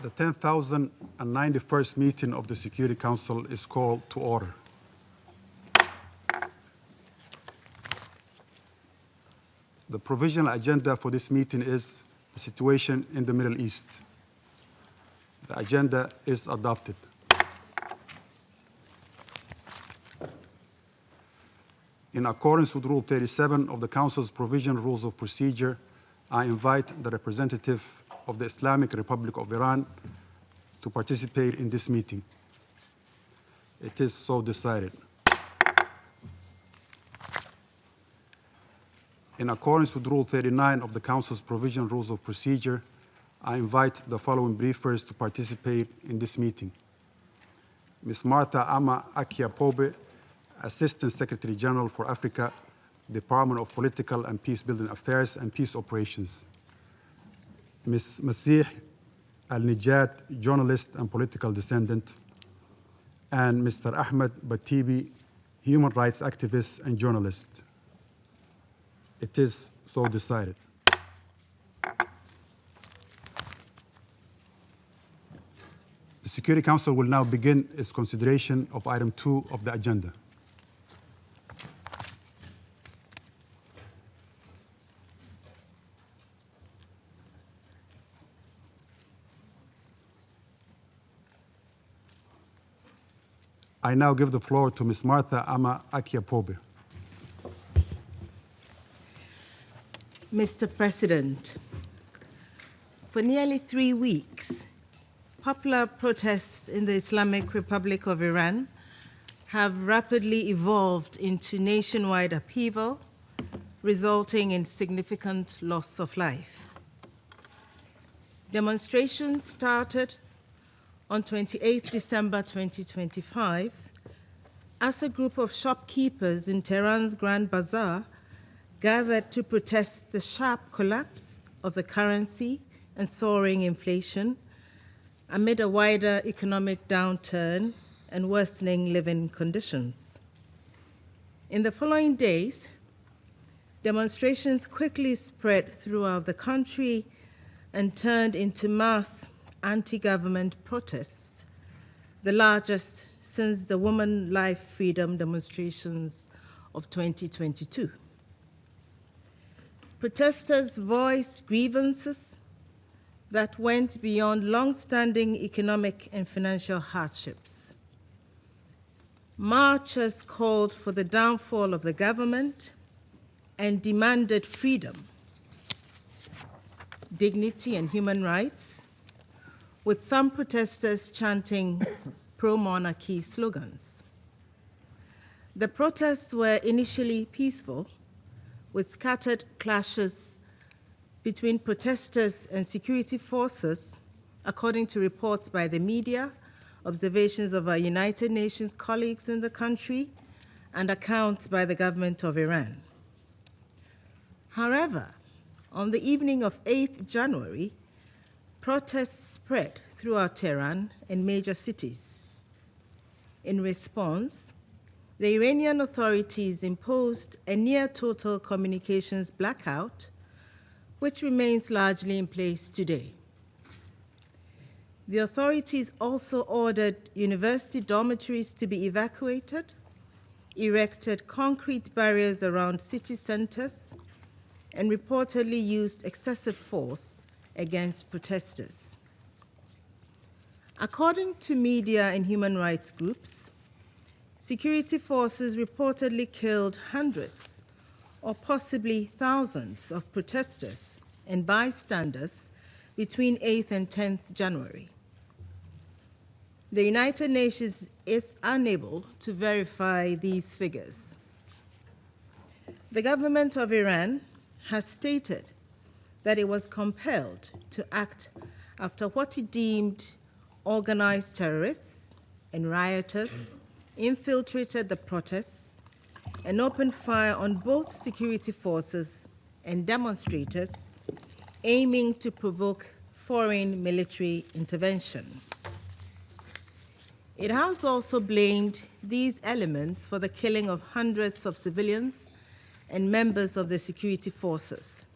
The 10,091st meeting of the Security Council is called to order. The provisional agenda for this meeting is the situation in the Middle East. The agenda is adopted. In accordance with Rule 37 of the Council's Provisional Rules of Procedure, I invite the representative of the Islamic Republic of Iran to participate in this meeting. It is so decided. In accordance with Rule 39 of the Council's Provisional Rules of Procedure, I invite the following briefers to participate in this meeting. Ms. Martha Ama Akia-Pobe, Assistant Secretary General for Africa, Department of Political and Peace-Building Affairs and Peace Operations. Ms. Masih Al-Nijat, journalist and political dissident, and Mr. Ahmed Batibi, human rights activist and journalist. It is so decided. The Security Council will now begin its consideration of item 2 of the agenda. I now give the floor to Ms. Martha Ama Akia-Pobe. Mr. President, for nearly 3 weeks, popular protests in the Islamic Republic of Iran have rapidly evolved into nationwide upheaval, resulting in significant loss of life. Demonstrations started on 28 December 2025 as a group of shopkeepers in Tehran's Grand Bazaar gathered to protest the sharp collapse of the currency and soaring inflation amid a wider economic downturn and worsening living conditions. In the following days, demonstrations quickly spread throughout the country and turned into mass anti-government protests, the largest since the Women Life Freedom demonstrations of 2022. Protesters voiced grievances that went beyond long-standing economic and financial hardships. Marchers called for the downfall of the government and demanded freedom. dignity, and human rights, with some protesters chanting pro-monarchy slogans. The protests were initially peaceful, with scattered clashes between protesters and security forces, according to reports by the media, observations of our United Nations colleagues in the country, and accounts by the government of Iran. However, on the evening of 8th January, protests spread throughout Tehran and major cities. In response, the Iranian authorities imposed a near-total communications blackout, which remains largely in place today. The authorities also ordered university dormitories to be evacuated, erected concrete barriers around city centers, and reportedly used excessive force against protesters. According to media and human rights groups, security forces reportedly killed hundreds or possibly thousands of protesters and bystanders between 8th and 10th January. The United Nations is unable to verify these figures. The government of Iran has stated that it was compelled to act after what it deemed organized terrorists and rioters infiltrated the protests and opened fire on both security forces and demonstrators, aiming to provoke foreign military intervention. It has also blamed these elements for the killing of hundreds of civilians and members of the security forces.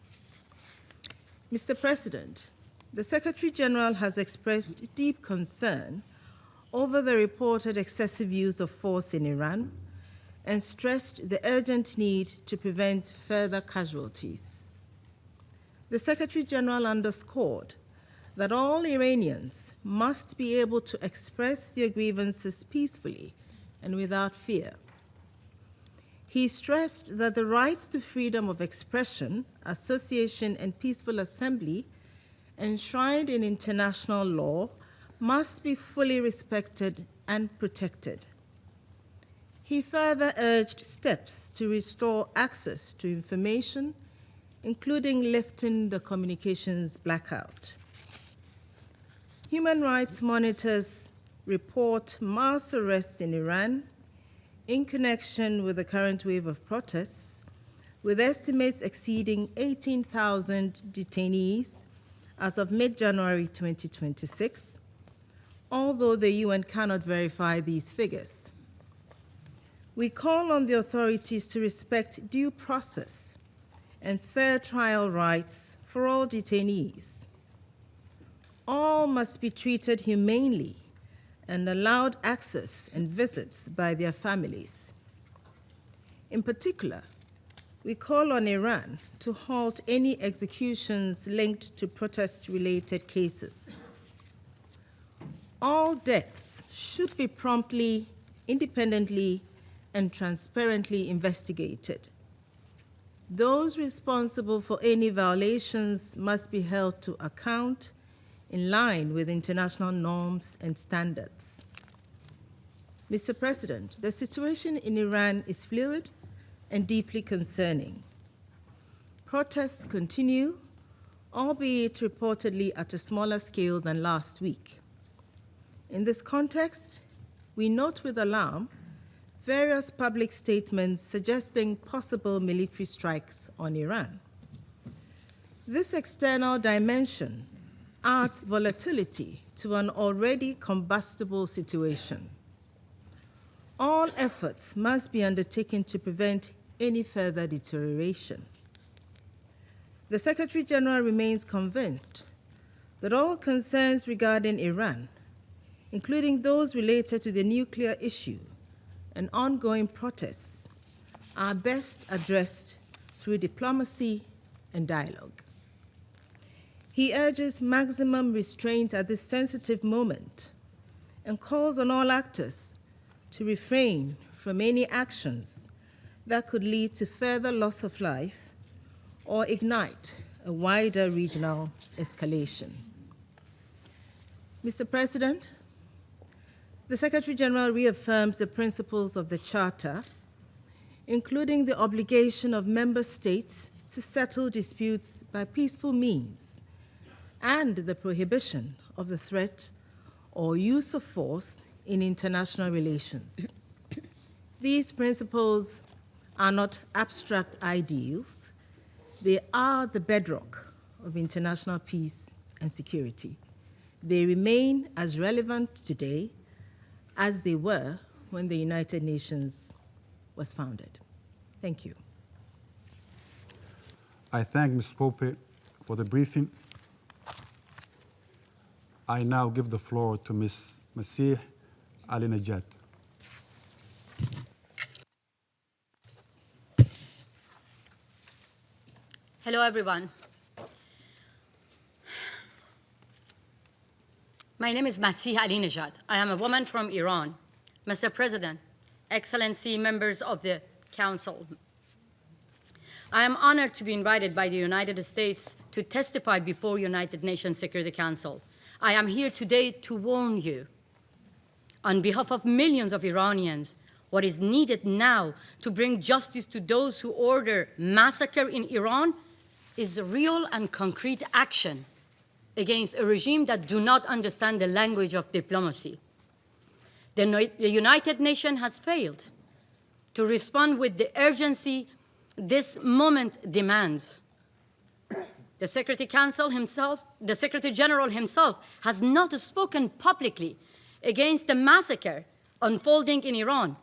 Mr. President, the Secretary General has expressed deep concern over the reported excessive use of force in Iran and stressed the urgent need to prevent further casualties. The Secretary General underscored that all Iranians must be able to express their grievances peacefully and without fear. He stressed that the rights to freedom of expression, association, and peaceful assembly enshrined in international law must be fully respected and protected. He further urged steps to restore access to information, including lifting the communications blackout. Human rights monitors report mass arrests in Iran in connection with the current wave of protests, with estimates exceeding 18,000 detainees as of mid-January 2026, although the UN cannot verify these figures. We call on the authorities to respect due process and fair trial rights for all detainees. All must be treated humanely and allowed access and visits by their families. In particular, we call on Iran to halt any executions linked to protest-related cases. All deaths should be promptly, independently, and transparently investigated. Those responsible for any violations must be held to account in line with international norms and standards. Mr. President, the situation in Iran is fluid and deeply concerning. Protests continue, albeit reportedly at a smaller scale than last week. In this context, we note with alarm various public statements suggesting possible military strikes on Iran. This external dimension adds volatility to an already combustible situation. All efforts must be undertaken to prevent any further deterioration. The Secretary General remains convinced that all concerns regarding Iran, including those related to the nuclear issue and ongoing protests, are best addressed through diplomacy and dialogue. He urges maximum restraint at this sensitive moment and calls on all actors to refrain from any actions that could lead to further loss of life or ignite a wider regional escalation. Mr. President, the Secretary General reaffirms the principles of the Charter, including the obligation of member states to settle disputes by peaceful means and the prohibition of the threat or use of force in international relations. These principles are not abstract ideals. They are the bedrock of international peace and security. They remain as relevant today as they were when the United Nations was founded. Thank you. I thank Ms. Pope for the briefing. I now give the floor to Ms. Masih Ali-Najat. Hello, everyone. My name is Masih Ali-Najat. I am a woman from Iran. Mr. President, Excellency, members of the Council, I am honored to be invited by the United States to testify before United Nations Security Council. I am here today to warn you, on behalf of millions of Iranians, what is needed now to bring justice to those who order massacre in Iran is real and concrete action against a regime that do not understand the language of diplomacy. The United Nations has failed to respond with the urgency this moment demands. The Secretary General himself has not spoken publicly against the massacre unfolding in Iran.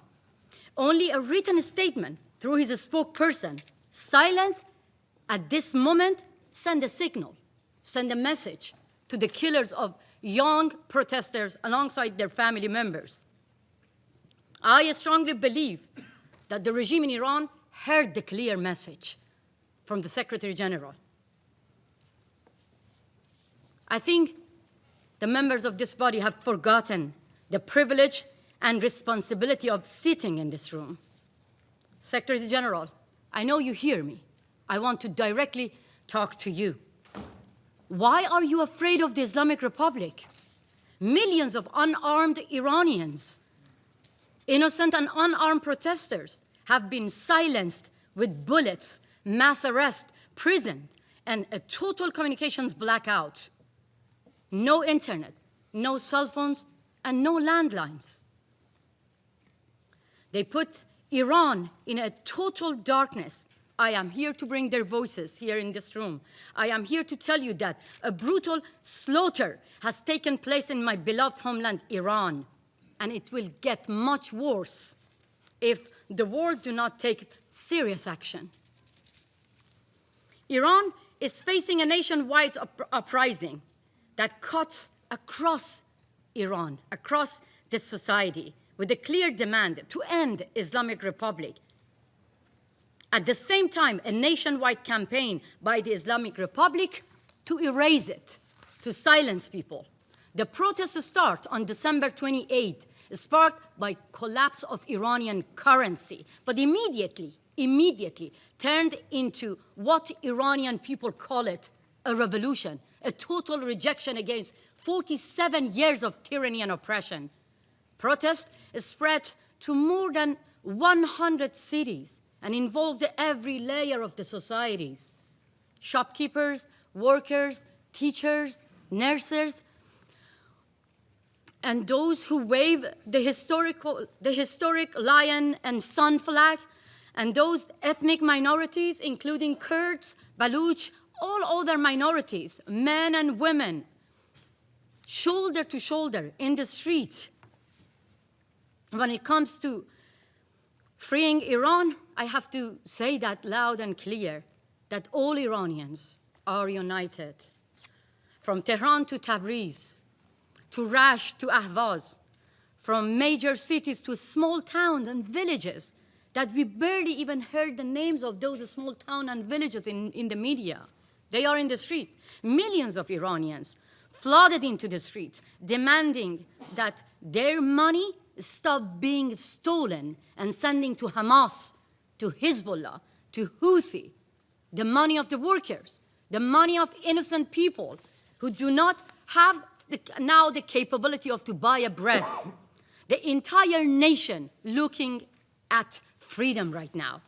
Only a written statement through his spokesperson, silence at this moment, send a signal, send a message to the killers of young protesters alongside their family members. I strongly believe that the regime in Iran heard the clear message from the Secretary General. I think the members of this body have forgotten the privilege and responsibility of sitting in this room. Secretary General, I know you hear me. I want to directly talk to you. Why are you afraid of the Islamic Republic? Millions of unarmed Iranians, innocent and unarmed protesters, have been silenced with bullets, mass arrest, prison, and a total communications blackout. No internet, no cell phones, and no landlines. They put Iran in a total darkness. I am here to bring their voices here in this room. I am here to tell you that a brutal slaughter has taken place in my beloved homeland, Iran, and it will get much worse if the world do not take serious action. Iran is facing a nationwide uprising that cuts across Iran, across this society, with a clear demand to end Islamic Republic. At the same time, a nationwide campaign by the Islamic Republic to erase it, to silence people. The protests start on December 28th, sparked by collapse of Iranian currency, but immediately turned into what Iranian people call it, a revolution, a total rejection against 47 years of tyranny and oppression. Protest spread to more than 100 cities and involved every layer of the societies. Shopkeepers, workers, teachers, nurses, and those who wave the historic lion and sun flag, and those ethnic minorities, including Kurds, Baluch, all other minorities, men and women, shoulder to shoulder in the streets. When it comes to freeing Iran, I have to say that loud and clear, that all Iranians are united. From Tehran to Tabriz, to Rash to Ahvaz, from major cities to small towns and villages, that we barely even heard the names of those small towns and villages in the media. They are in the street. Millions of Iranians flooded into the streets, demanding that their money stop being stolen and sending to Hamas, to Hezbollah, to Houthi, the money of the workers, the money of innocent people who do not have now the capability to buy a bread. The entire nation looking at freedom right now.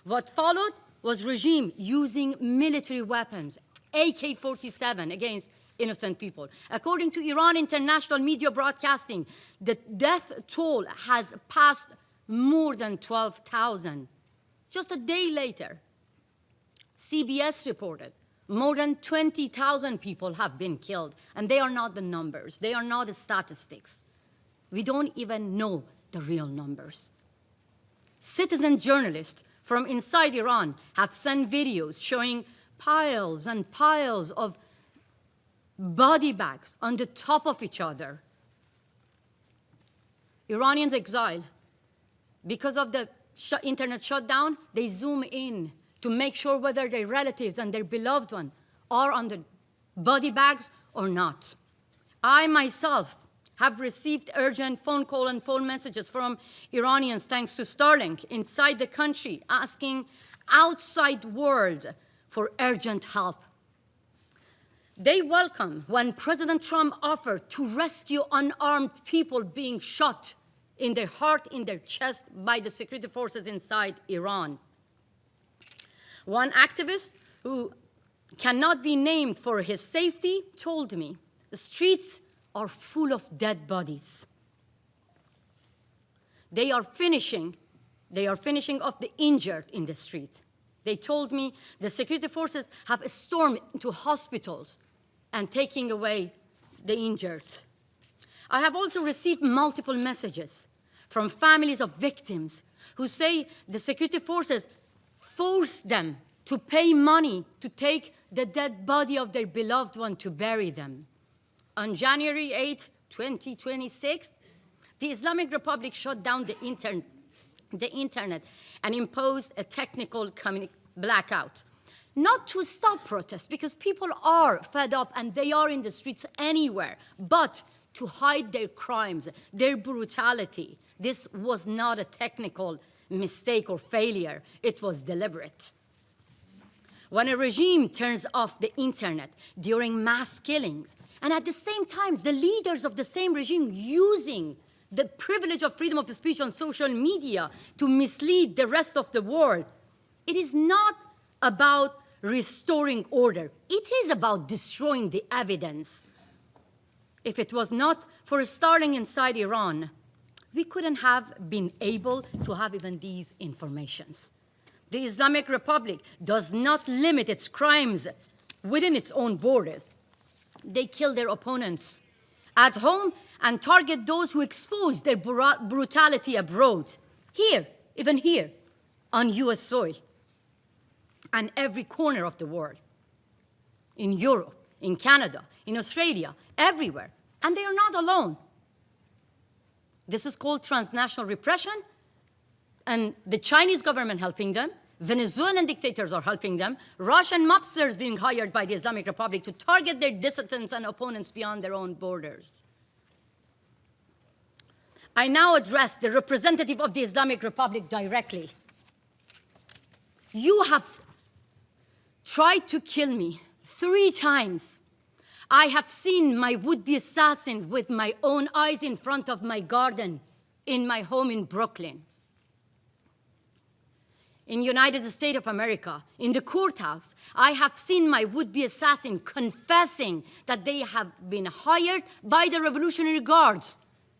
What followed was regime using military weapons, AK-47 against innocent people. According to Iran International Media Broadcasting, the death toll has passed more than 12,000. Just a day later, CBS reported more than 20,000 people have been killed, and they are not the numbers. They are not the statistics. We don't even know the real numbers. Citizen journalists from inside Iran have sent videos showing piles and piles of body bags on the top of each other. Iranians exiled. Because of the internet shutdown, they zoom in to make sure whether their relatives and their beloved one are on the body bags or not. I myself have received urgent phone call and phone messages from Iranians, thanks to Starlink, inside the country, asking outside world for urgent help. They welcome when President Trump offered to rescue unarmed people being shot in their heart, in their chest by the security forces inside Iran. One activist who cannot be named for his safety told me, the streets are full of dead bodies. They are finishing off the injured in the street. They told me the security forces have stormed into hospitals and taking away the injured. I have also received multiple messages from families of victims who say the security forces forced them to pay money to take the dead body of their beloved one to bury them. On January 8, 2026, the Islamic Republic shut down the internet and imposed a technical blackout. Not to stop protests, because people are fed up and they are in the streets anywhere, but to hide their crimes, their brutality. This was not a technical mistake or failure. It was deliberate. When a regime turns off the internet during mass killings, and at the same time, the leaders of the same regime using the privilege of freedom of speech on social media to mislead the rest of the world, it is not about restoring order. It is about destroying the evidence. If it was not for Starlink inside Iran, we couldn't have been able to have even these informations. The Islamic Republic does not limit its crimes within its own borders. They kill their opponents at home and target those who expose their brutality abroad. Here, even here, on US soil, and every corner of the world, in Europe, in Canada, in Australia, everywhere. And they are not alone. This is called transnational repression, and the Chinese government helping them, Venezuelan dictators are helping them, Russian mobsters being hired by the Islamic Republic to target their dissidents and opponents beyond their own borders. I now address the representative of the Islamic Republic directly. You have tried to kill me 3 times. I have seen my would-be assassin with my own eyes in front of my garden in my home in Brooklyn. In the United States of America, in the courthouse, I have seen my would-be assassin confessing that they have been hired by the Revolutionary Guards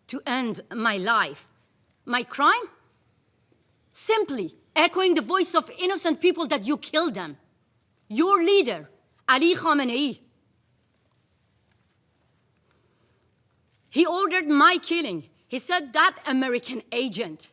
to end my life. My crime? Simply echoing the voice of innocent people that you killed them. Your leader, Ali Khamenei, he ordered my killing. He said that American agent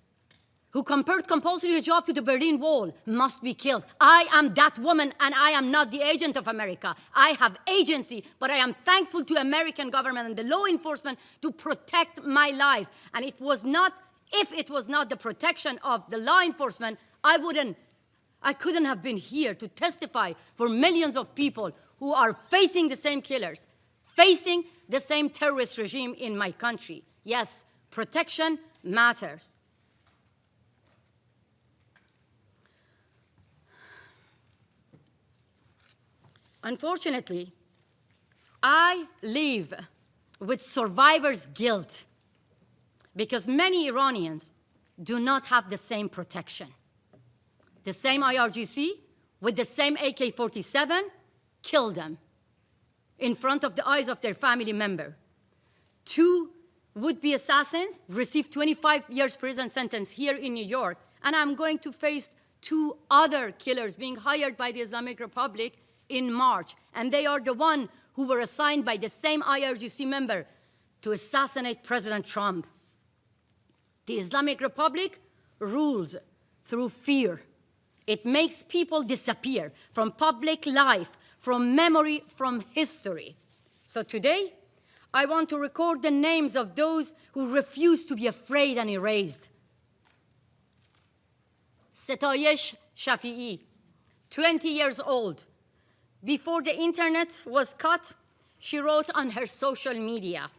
who compared compulsory hijab to the Berlin Wall must be killed. I am that woman, and I am not the agent of America. I have agency, but I am thankful to American government and the law enforcement to protect my life. And it was not, if it was not the protection of the law enforcement, I couldn't have been here to testify for millions of people who are facing the same killers, facing the same terrorist regime in my country. Yes, protection matters. Unfortunately, I live with survivor's guilt because many Iranians do not have the same protection. The same IRGC with the same AK-47 killed them in front of the eyes of their family member. 2 would-be assassins received 25 years prison sentence here in New York, and I'm going to face 2 other killers being hired by the Islamic Republic in March, and they are the one who were assigned by the same IRGC member to assassinate President Trump. The Islamic Republic rules through fear. It makes people disappear from public life, from memory, from history. So today, I want to record the names of those who refuse to be afraid and erased. Setayesh Shafi'i, 20 years old. Before the internet was cut, she wrote on her social media,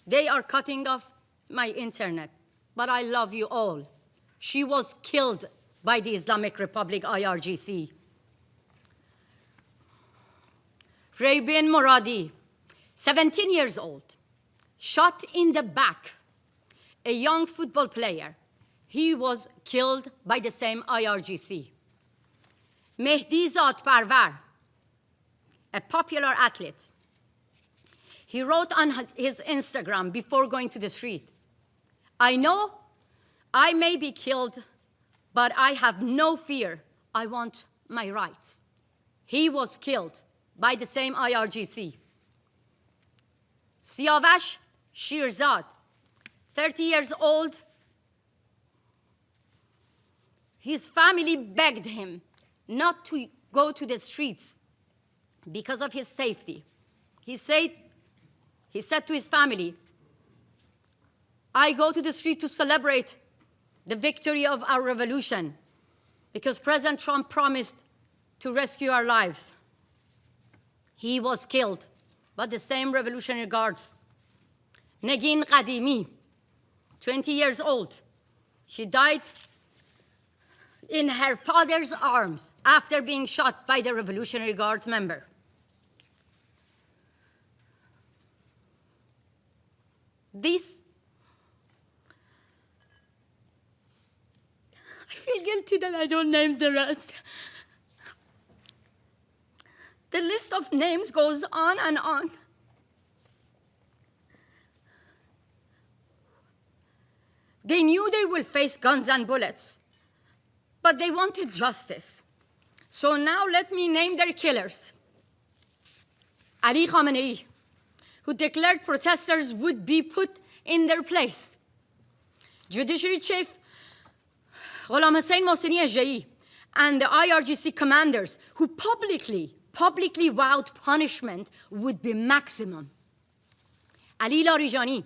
"They are cutting off my internet, but I love you all." She was killed by the Islamic Republic IRGC. Raybin Moradi, 17 years old, shot in the back, a young football player. He was killed by the same IRGC. Mehdi Zadparvar, a popular athlete. He wrote on his Instagram before going to the street, "I know I may be killed, but I have no fear. I want my rights." He was killed by the same IRGC. Siavash Shirzad, 30 years old. His family begged him not to go to the streets because of his safety. He said to his family, "I go to the street to celebrate the victory of our revolution because President Trump promised to rescue our lives." He was killed by the same Revolutionary Guards. Negin Qadimi, 20 years old. She died in her father's arms after being shot by the Revolutionary Guards member. I feel guilty that I don't name the rest. The list of names goes on and on. They knew they will face guns and bullets, but they wanted justice. So now let me name their killers. Ali Khamenei, who declared protesters would be put in their place. Judiciary Chief Ghulam Hussein Mohseni Ejei and the IRGC commanders who publicly vowed punishment would be maximum. Ali Larijani,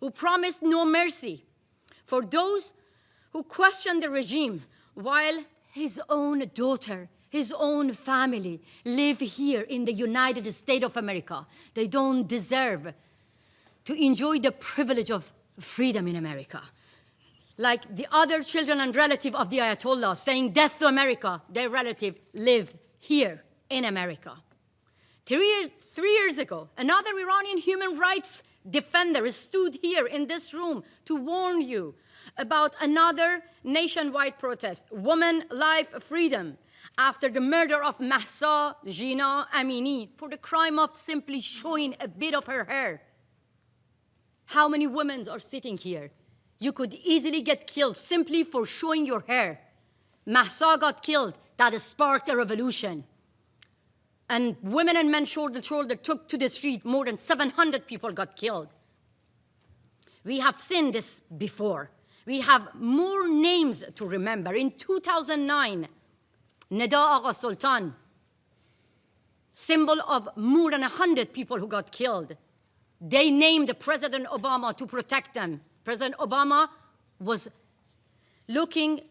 who promised no mercy for those who questioned the regime, while his own daughter, his own family live here in the United States of America. They don't deserve to enjoy the privilege of freedom in America. Like the other children and relatives of the Ayatollah saying death to America, their relative live here in America. 3 years ago, another Iranian human rights defender stood here in this room to warn you about another nationwide protest, Women, Life, Freedom, after the murder of Mahsa Jina Amini for the crime of simply showing a bit of her hair. How many women are sitting here? You could easily get killed simply for showing your hair. Mahsa got killed. That sparked a revolution. And women and men shoulder to shoulder took to the street. More than 700 people got killed. We have seen this before. We have more names to remember. In 2009, Neda Agha Sultan, symbol of more than 100 people who got killed. They named President Obama to protect them. President Obama was looking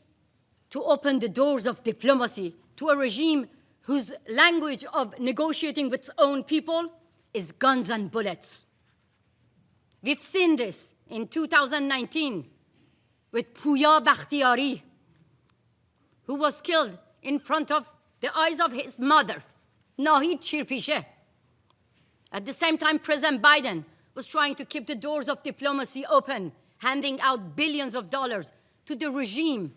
to open the doors of diplomacy to a regime whose language of negotiating with its own people is guns and bullets. We've seen this in 2019 with Pouya Bakhtiari, who was killed in front of the eyes of his mother Nahid Chirpishe. At the same time, President Biden was trying to keep the doors of diplomacy open, handing out billions of dollars to the regime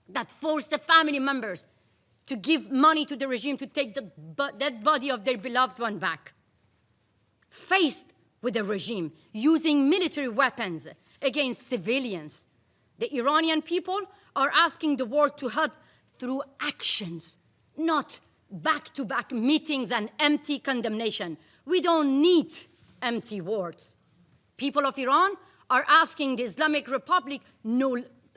that forced the family members to give money to the regime to take the dead body of their beloved one back. Faced with the regime using military weapons against civilians, the Iranian people are asking the world to help through actions, not back-to-back meetings and empty condemnation. We don't need empty words. People of Iran are asking the Islamic Republic,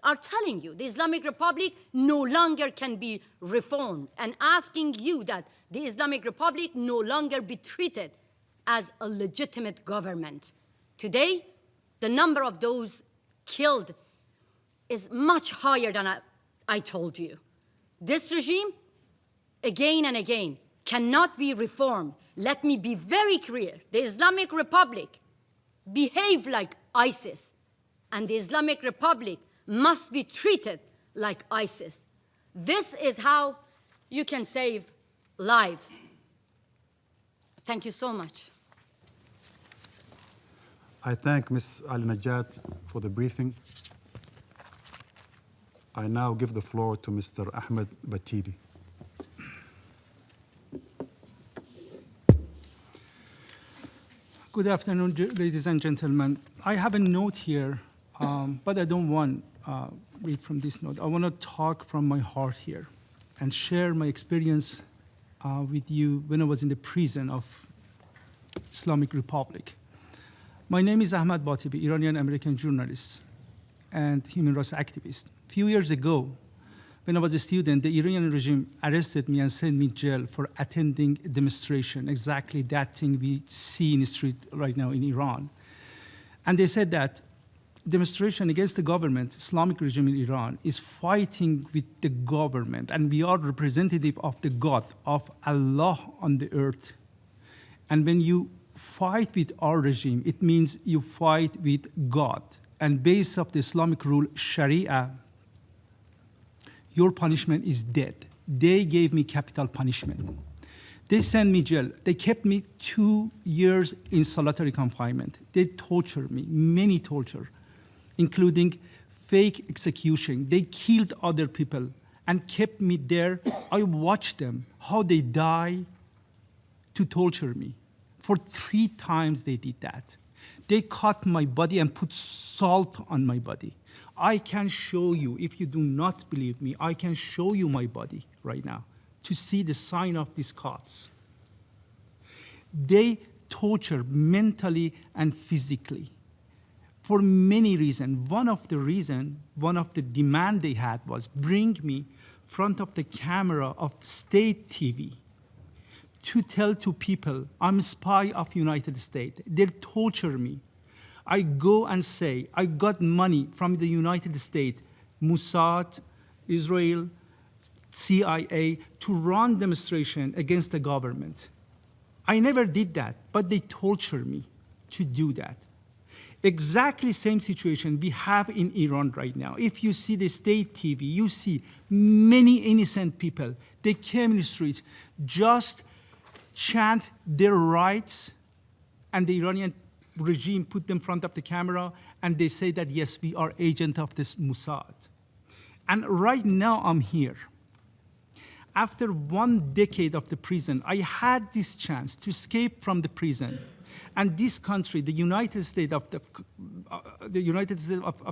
are telling you the Islamic Republic no longer can be reformed, and asking you that the Islamic Republic no longer be treated as a legitimate government. Today, the number of those killed is much higher than I told you. This regime, again and again, cannot be reformed. Let me be very clear. The Islamic Republic behave like ISIS, and the Islamic Republic must be treated like ISIS. This is how you can save lives. Thank you so much. I thank Ms. Al-Najjad for the briefing. I now give the floor to Mr. Ahmed Batibi. Good afternoon, ladies and gentlemen. I have a note here, but I don't want to read from this note. I want to talk from my heart here and share my experience with you when I was in the prison of Islamic Republic. My name is Ahmed Batibi, Iranian-American journalist and human rights activist. A few years ago, when I was a student, the Iranian regime arrested me and sent me to jail for attending a demonstration, exactly that thing we see in the street right now in Iran. And they said that demonstration against the government, Islamic regime in Iran, is fighting with the government, and we are representative of the God, of Allah on the earth. And when you fight with our regime, it means you fight with God. And based off the Islamic rule, Sharia, your punishment is death. They gave me capital punishment. They sent me jail. They kept me 2 years in solitary confinement. They tortured me, many torture, including fake execution. They killed other people and kept me there. I watched them, how they die to torture me. For 3 times they did that. They cut my body and put salt on my body. I can show you, if you do not believe me, I can show you my body right now to see the sign of these cuts. They torture mentally and physically for many reasons. One of the demand they had was bring me front of the camera of state TV to tell to people I'm a spy of United States. They torture me. I go and say, I got money from the United States, Mossad, Israel, CIA, to run demonstration against the government. I never did that, but they torture me to do that. Exactly same situation we have in Iran right now. If you see the state TV, you see many innocent people. They came in the streets, just chant their rights, and the Iranian regime put them in front of the camera, and they say that, yes, we are agent of this Mossad. And right now I'm here. After 1 decade of the prison, I had this chance to escape from the prison. And this country, the United States of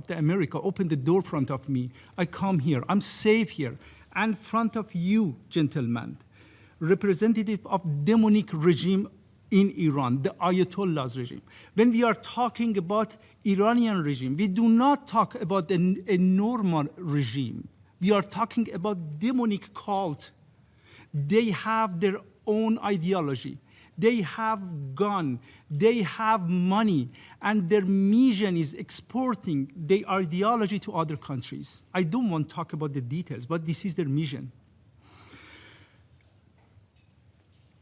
America, opened the door in front of me. I come here, I'm safe here. And in front of you, gentlemen, representative of demonic regime in Iran, the Ayatollah's regime. When we are talking about Iranian regime, we do not talk about a normal regime. We are talking about demonic cult. They have their own ideology. They have gun, they have money, and their mission is exporting their ideology to other countries. I don't want to talk about the details, but this is their mission.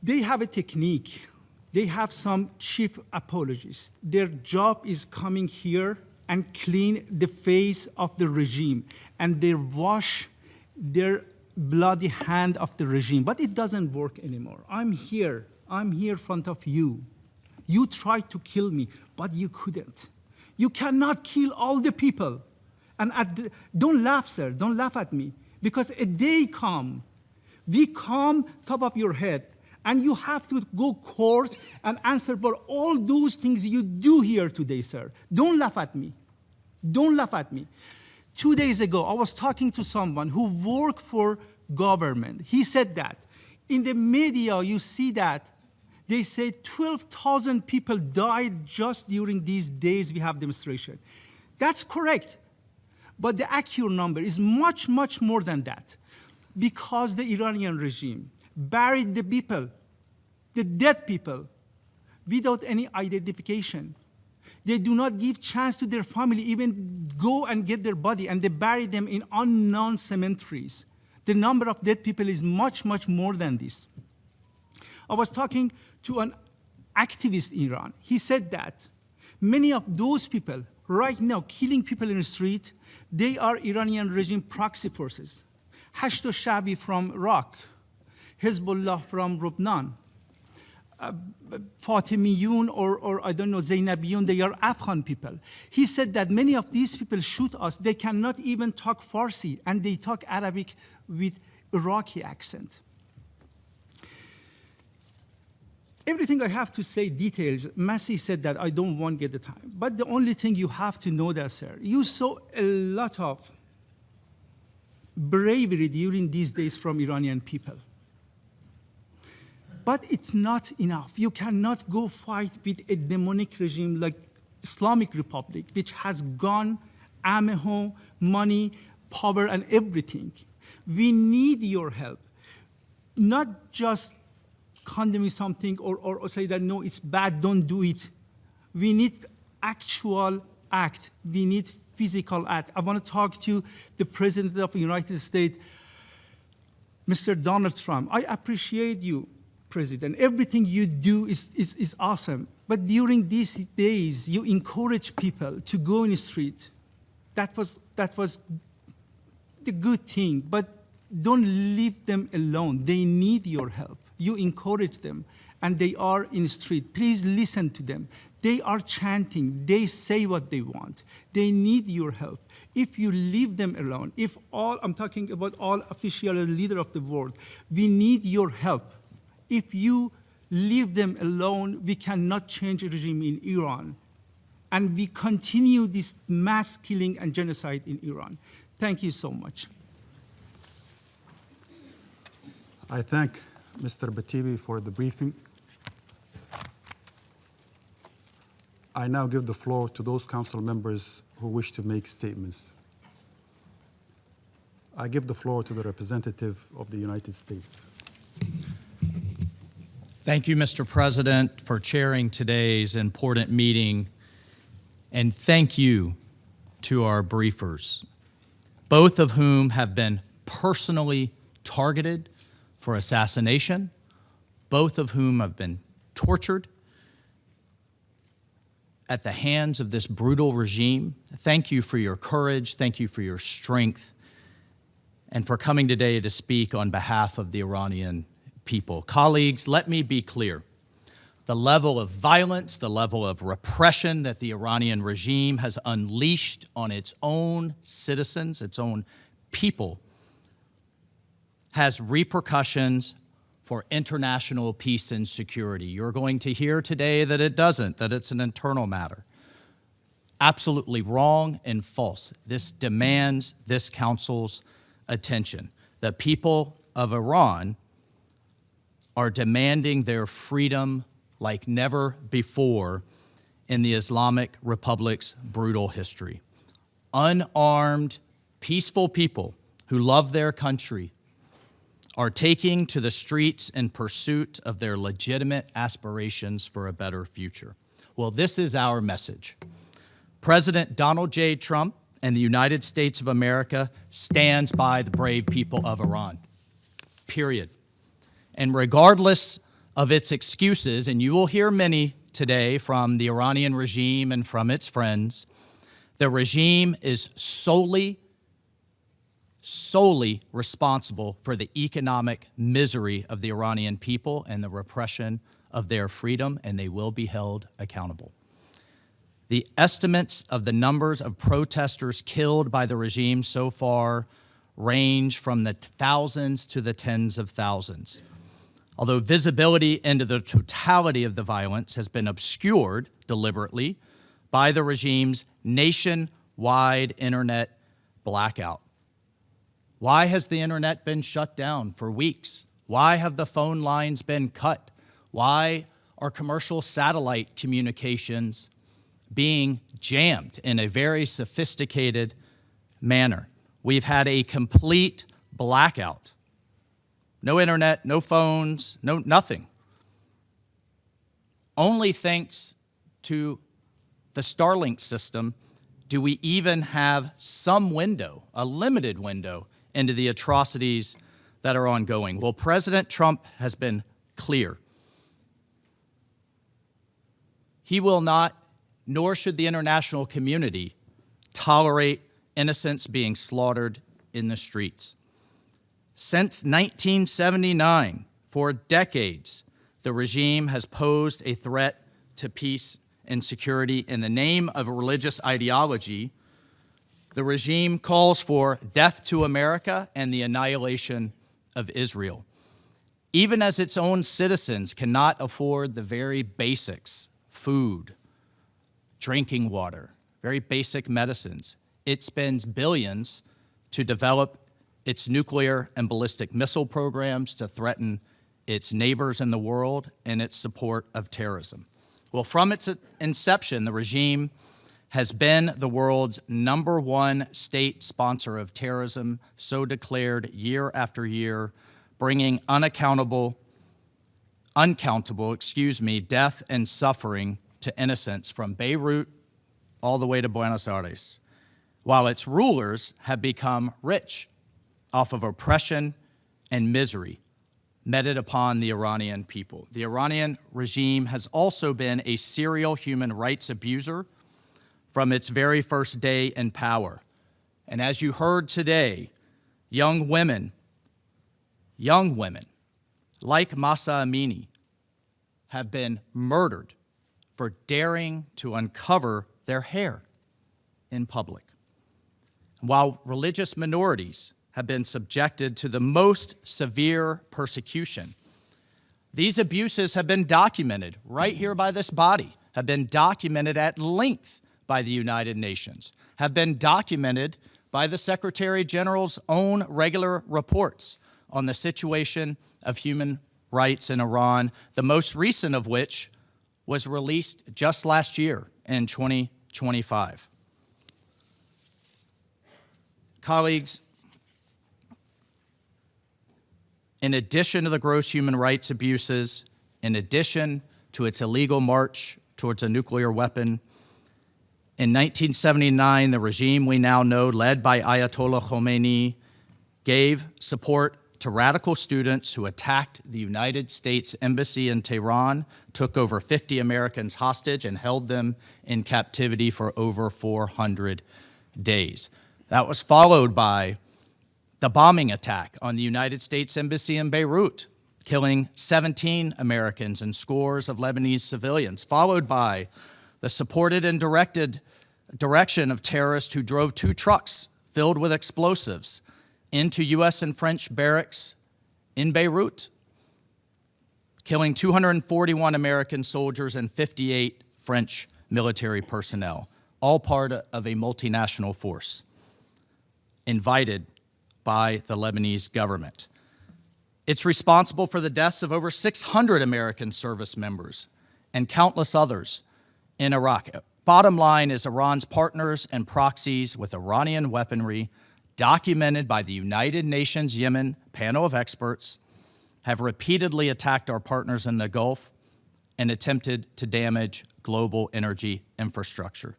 They have a technique. They have some chief apologists. Their job is coming here and clean the face of the regime, and they wash their bloody hand of the regime, but it doesn't work anymore. I'm here in front of you. You tried to kill me, but you couldn't. You cannot kill all the people. And don't laugh, sir, don't laugh at me, because a day we come top of your head, and you have to go court and answer for all those things you do here today, sir. Don't laugh at me. Don't laugh at me. 2 days ago, I was talking to someone who worked for government. He said that in the media, you see that they say 12,000 people died just during these days we have demonstration. That's correct. But the accurate number is much, much more than that, because the Iranian regime buried the people, the dead people, without any identification. They do not give chance to their family even go and get their body, and they bury them in unknown cemeteries. The number of dead people is much, much more than this. I was talking to an activist in Iran. He said that many of those people right now killing people in the street, they are Iranian regime proxy forces. Hashto Shabi from Iraq, Hezbollah from Lebanon, Fatimiyun or I don't know, Zainabiyun, they are Afghan people. He said that many of these people shoot us. They cannot even talk Farsi, and they talk Arabic with Iraqi accent. Everything I have to say, details, Masih said that I don't want to get the time. But the only thing you have to know that, sir, you saw a lot of bravery during these days from Iranian people. But it's not enough. You cannot go fight with a demonic regime like Islamic Republic, which has gone ammo, money, power, and everything. We need your help, not just condemning something or say that, no, it's bad, don't do it. We need actual act. We need physical act. I want to talk to the President of the United States, Mr. Donald Trump. I appreciate you, President. Everything you do is awesome. But during these days, you encourage people to go in the street. That was the good thing, but don't leave them alone. They need your help. You encourage them, and they are in the street. Please listen to them. They are chanting. They say what they want. They need your help. If you leave them alone, I'm talking about all official and leader of the world, we need your help. If you leave them alone, we cannot change the regime in Iran. And we continue this mass killing and genocide in Iran. Thank you so much. I thank Mr. Batibi for the briefing. I now give the floor to those council members who wish to make statements. I give the floor to the representative of the United States. Thank you, Mr. President, for chairing today's important meeting, and thank you to our briefers, both of whom have been personally targeted for assassination, both of whom have been tortured at the hands of this brutal regime. Thank you for your courage, thank you for your strength, and for coming today to speak on behalf of the Iranian people. Colleagues, let me be clear. The level of violence, the level of repression that the Iranian regime has unleashed on its own citizens, its own people, has repercussions for international peace and security. You're going to hear today that it doesn't, that it's an internal matter. Absolutely wrong and false. This demands this council's attention. The people of Iran are demanding their freedom like never before in the Islamic Republic's brutal history. Unarmed, peaceful people who love their country are taking to the streets in pursuit of their legitimate aspirations for a better future. Well, this is our message. President Donald J. Trump and the United States of America stands by the brave people of Iran, period. And regardless of its excuses, and you will hear many today from the Iranian regime and from its friends, the regime is solely solely responsible for the economic misery of the Iranian people and the repression of their freedom, and they will be held accountable. The estimates of the numbers of protesters killed by the regime so far range from the thousands to the tens of thousands. Although visibility into the totality of the violence has been obscured deliberately by the regime's nationwide internet blackout. Why has the internet been shut down for weeks? Why have the phone lines been cut? Why are commercial satellite communications being jammed in a very sophisticated manner? We've had a complete blackout. No internet, no phones, nothing. Only thanks to the Starlink system do we even have some window, a limited window, into the atrocities that are ongoing. Well, President Trump has been clear. He will not, nor should the international community, tolerate innocents being slaughtered in the streets. Since 1979, for decades, the regime has posed a threat to peace and security in the name of a religious ideology. The regime calls for death to America and the annihilation of Israel. Even as its own citizens cannot afford the very basics, food, drinking water, very basic medicines, it spends billions to develop its nuclear and ballistic missile programs to threaten its neighbors in the world and its support of terrorism. Well, from its inception, the regime has been the world's #1 state sponsor of terrorism, so declared year after year, bringing uncountable, death and suffering to innocents from Beirut all the way to Buenos Aires, while its rulers have become rich off of oppression and misery meted upon the Iranian people. The Iranian regime has also been a serial human rights abuser from its very first day in power. And as you heard today, young women like Mahsa Amini have been murdered for daring to uncover their hair in public. While religious minorities have been subjected to the most severe persecution, these abuses have been documented right here by this body, have been documented at length by the United Nations, have been documented by the Secretary General's own regular reports on the situation of human rights in Iran, the most recent of which was released just last year in 2025. Colleagues, in addition to the gross human rights abuses, in addition to its illegal march towards a nuclear weapon, in 1979, the regime we now know, led by Ayatollah Khomeini, gave support to radical students who attacked the United States Embassy in Tehran, took over 50 Americans hostage, and held them in captivity for over 400 days. That was followed by the bombing attack on the United States Embassy in Beirut, killing 17 Americans and scores of Lebanese civilians, followed by the supported and direction of terrorists who drove 2 trucks filled with explosives into U.S. and French barracks in Beirut, killing 241 American soldiers and 58 French military personnel, all part of a multinational force invited by the Lebanese government. It's responsible for the deaths of over 600 American service members and countless others in Iraq. Bottom line is Iran's partners and proxies with Iranian weaponry, documented by the United Nations Yemen panel of experts, have repeatedly attacked our partners in the Gulf and attempted to damage global energy infrastructure.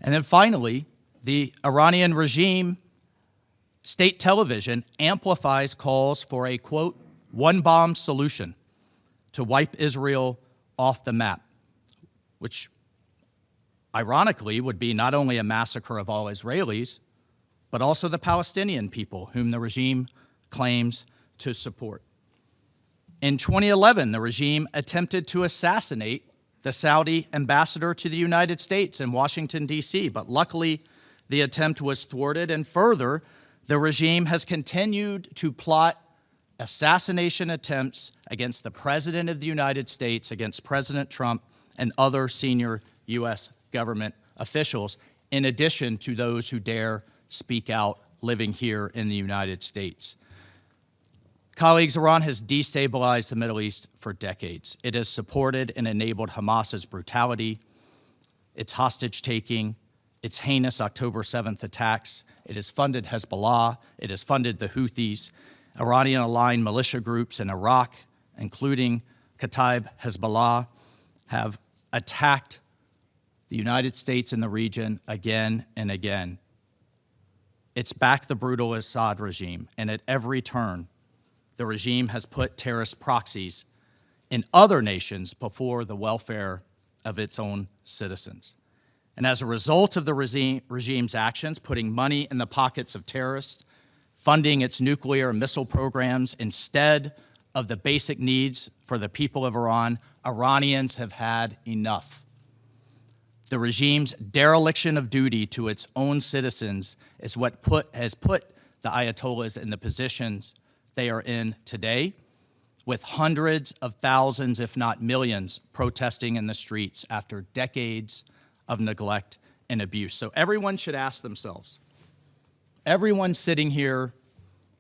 And then finally, the Iranian regime state television amplifies calls for a, quote, one-bomb solution to wipe Israel off the map, which ironically would be not only a massacre of all Israelis, but also the Palestinian people, whom the regime claims to support. In 2011, the regime attempted to assassinate the Saudi ambassador to the United States in Washington, D.C., but luckily the attempt was thwarted, and further, the regime has continued to plot assassination attempts against the President of the United States, against President Trump, and other senior U.S. government officials, in addition to those who dare speak out living here in the United States. Colleagues, Iran has destabilized the Middle East for decades. It has supported and enabled Hamas's brutality, its hostage-taking, its heinous October 7th attacks. It has funded Hezbollah. It has funded the Houthis. Iranian-aligned militia groups in Iraq, including Kataib Hezbollah, have attacked the United States and the region again and again. It's backed the brutal Assad regime, and at every turn, the regime has put terrorist proxies in other nations before the welfare of its own citizens. And as a result of the regime's actions, putting money in the pockets of terrorists, funding its nuclear and missile programs instead of the basic needs for the people of Iran, Iranians have had enough. The regime's dereliction of duty to its own citizens is what has put the Ayatollahs in the positions they are in today, with hundreds of thousands, if not millions, protesting in the streets after decades of neglect and abuse. So everyone should ask themselves, everyone sitting here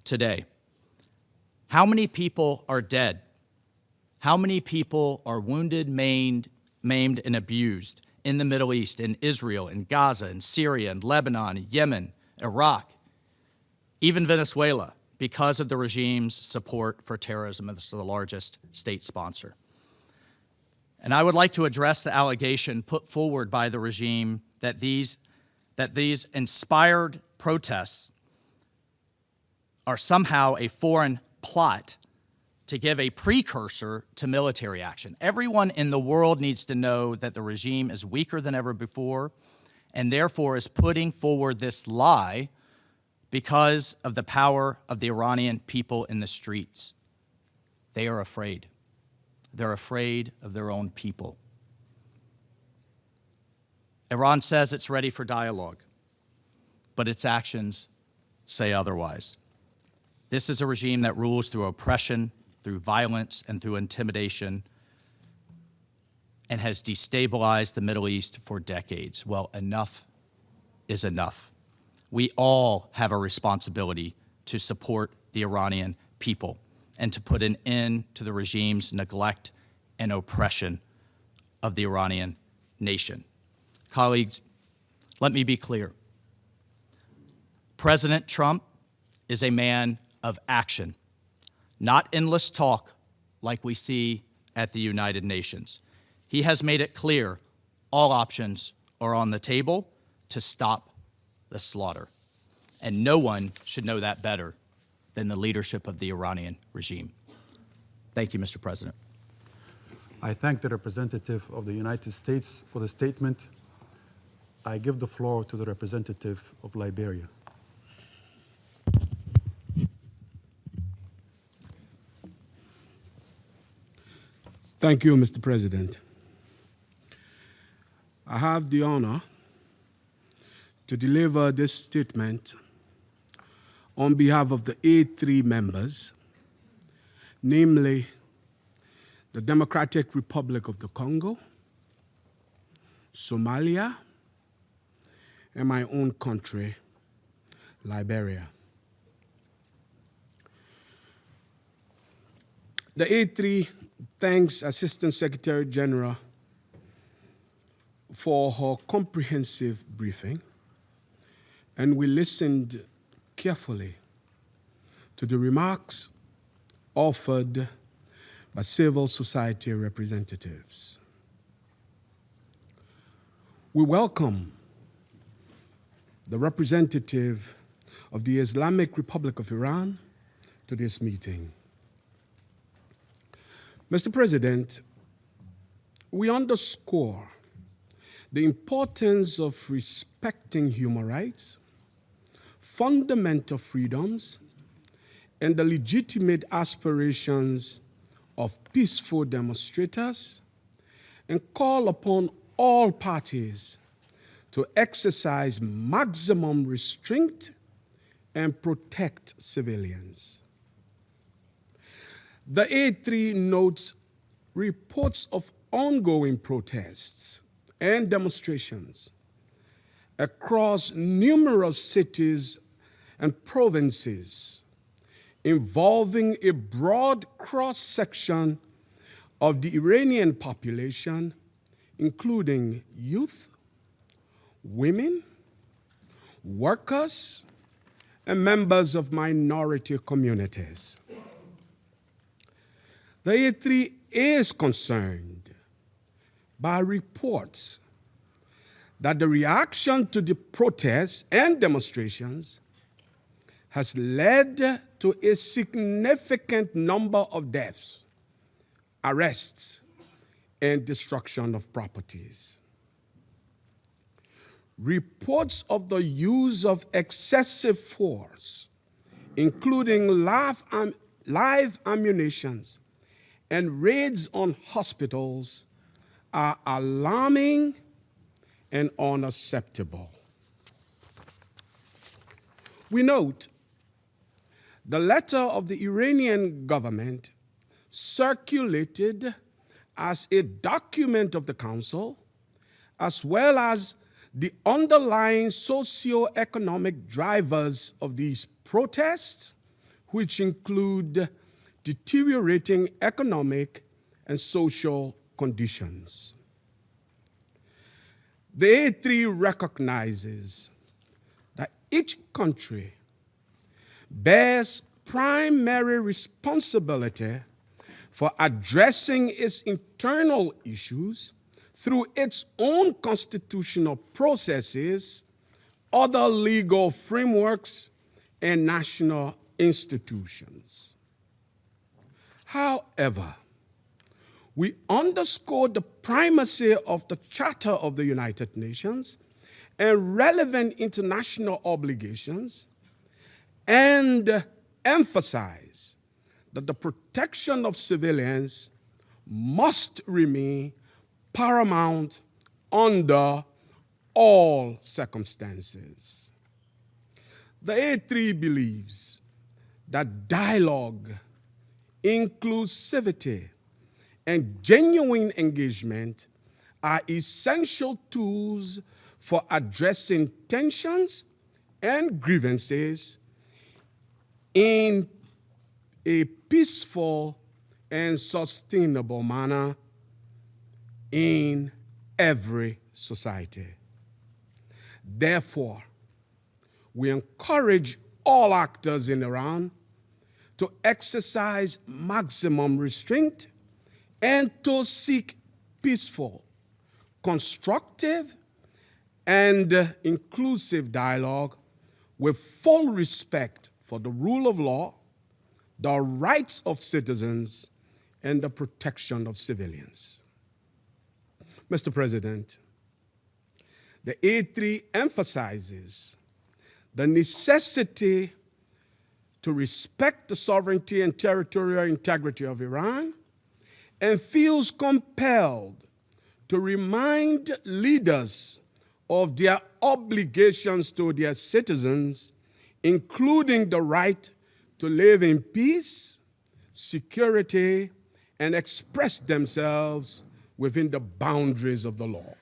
today, how many people are dead? How many people are wounded, maimed, and abused in the Middle East, in Israel, in Gaza, in Syria, in Lebanon, in Yemen, Iraq, even Venezuela, because of the regime's support for terrorism as the largest state sponsor? And I would like to address the allegation put forward by the regime that these inspired protests are somehow a foreign plot to give a precursor to military action. Everyone in the world needs to know that the regime is weaker than ever before, and therefore is putting forward this lie because of the power of the Iranian people in the streets. They are afraid. They're afraid of their own people. Iran says it's ready for dialogue, but its actions say otherwise. This is a regime that rules through oppression, through violence, and through intimidation, and has destabilized the Middle East for decades. Well, enough is enough. We all have a responsibility to support the Iranian people and to put an end to the regime's neglect and oppression of the Iranian nation. Colleagues, let me be clear. President Trump is a man of action, not endless talk like we see at the United Nations. He has made it clear all options are on the table to stop the slaughter. And no one should know that better than the leadership of the Iranian regime. Thank you, Mr. President. I thank the representative of the United States for the statement. I give the floor to the representative of Liberia. Thank you, Mr. President. I have the honor to deliver this statement on behalf of the A3 members, namely the Democratic Republic of the Congo, Somalia, and my own country, Liberia. The A3 thanks Assistant Secretary General for her comprehensive briefing, and we listened carefully to the remarks offered by civil society representatives. We welcome the representative of the Islamic Republic of Iran to this meeting. Mr. President, we underscore the importance of respecting human rights, fundamental freedoms and the legitimate aspirations of peaceful demonstrators, and call upon all parties to exercise maximum restraint and protect civilians. The A3 notes reports of ongoing protests and demonstrations across numerous cities and provinces involving a broad cross-section of the Iranian population, including youth, women, workers, and members of minority communities. The A3 is concerned by reports that the reaction to the protests and demonstrations has led to a significant number of deaths, arrests, and destruction of properties. Reports of the use of excessive force, including live ammunition and raids on hospitals, are alarming and unacceptable. We note the letter of the Iranian government circulated as a document of the Council, as well as the underlying socio-economic drivers of these protests, which include deteriorating economic and social conditions. The A3 recognizes that each country bears primary responsibility for addressing its internal issues through its own constitutional processes, other legal frameworks, and national institutions. However, we underscore the primacy of the Charter of the United Nations and relevant international obligations, and emphasize that the protection of civilians must remain paramount under all circumstances. The A3 believes that dialogue, inclusivity, and genuine engagement are essential tools for addressing tensions and grievances in a peaceful and sustainable manner in every society. Therefore, we encourage all actors in Iran to exercise maximum restraint and to seek peaceful, constructive, and inclusive dialogue with full respect for the rule of law, the rights of citizens, and the protection of civilians. Mr. President, the A3 emphasizes the necessity to respect the sovereignty and territorial integrity of Iran, and feels compelled to remind leaders of their obligations to their citizens, including the right to live in peace, security, and express themselves within the boundaries of the law.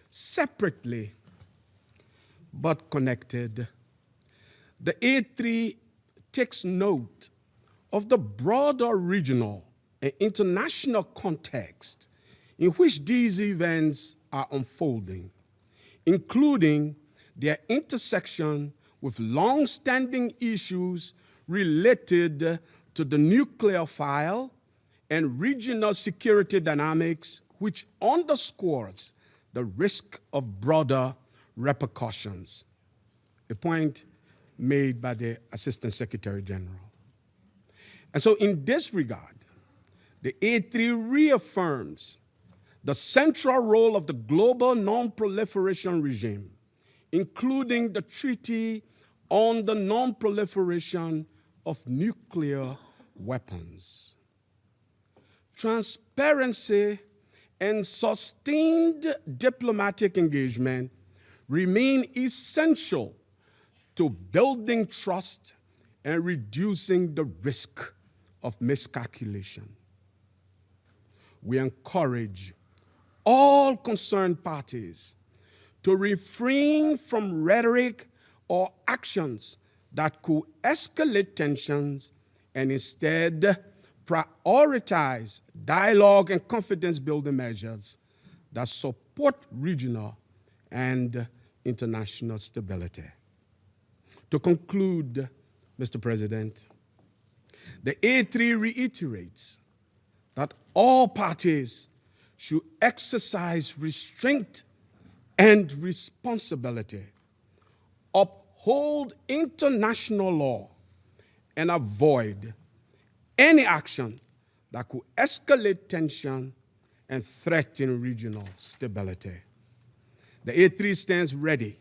Separately but connected, the A3 takes note of the broader regional and international context in which these events are unfolding, including their intersection with long-standing issues related to the nuclear file and regional security dynamics, which underscores the risk of broader repercussions, a point made by the Assistant Secretary General. And so in this regard, the A3 reaffirms the central role of the global non-proliferation regime including the Treaty on the Non-Proliferation of Nuclear Weapons. Transparency and sustained diplomatic engagement remain essential to building trust and reducing the risk of miscalculation. We encourage all concerned parties to refrain from rhetoric or actions that could escalate tensions and instead prioritize dialogue and confidence-building measures that support regional and international stability. To conclude, Mr. President, the A3 reiterates that all parties should exercise restraint and responsibility, uphold international law, and avoid any action that could escalate tension and threaten regional stability. The A3 stands ready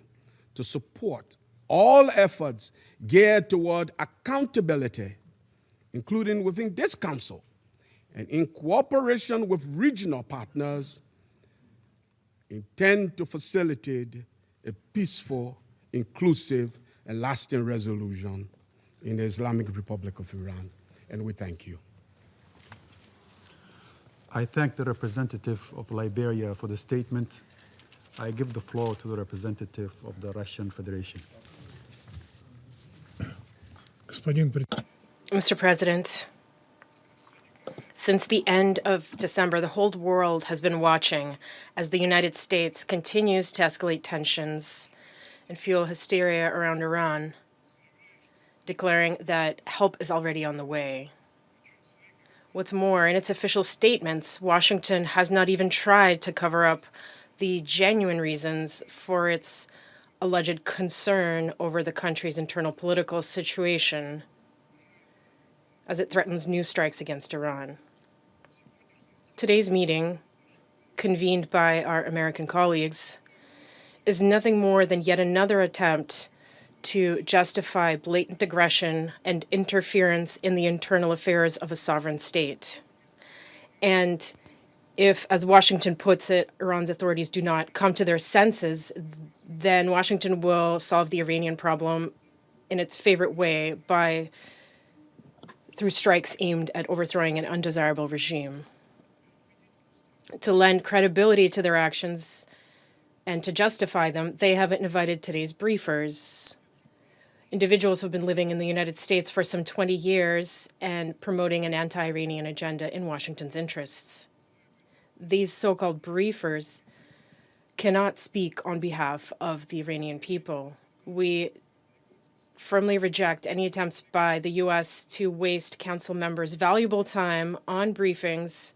to support all efforts geared toward accountability, including within this Council, and in cooperation with regional partners, intend to facilitate a peaceful, inclusive, and lasting resolution in the Islamic Republic of Iran. And we thank you. I thank the representative of Liberia for the statement. I give the floor to the representative of the Russian Federation. Mr. President, since the end of December, the whole world has been watching as the United States continues to escalate tensions and fuel hysteria around Iran, declaring that help is already on the way. What's more, in its official statements, Washington has not even tried to cover up the genuine reasons for its alleged concern over the country's internal political situation as it threatens new strikes against Iran. Today's meeting, convened by our American colleagues, is nothing more than yet another attempt to justify blatant aggression and interference in the internal affairs of a sovereign state. And if, as Washington puts it, Iran's authorities do not come to their senses, then Washington will solve the Iranian problem in its favorite way through strikes aimed at overthrowing an undesirable regime. To lend credibility to their actions and to justify them, they have invited today's briefers, individuals who have been living in the United States for some 20 years and promoting an anti-Iranian agenda in Washington's interests. These so-called briefers cannot speak on behalf of the Iranian people. We firmly reject any attempts by the U.S. to waste council members' valuable time on briefings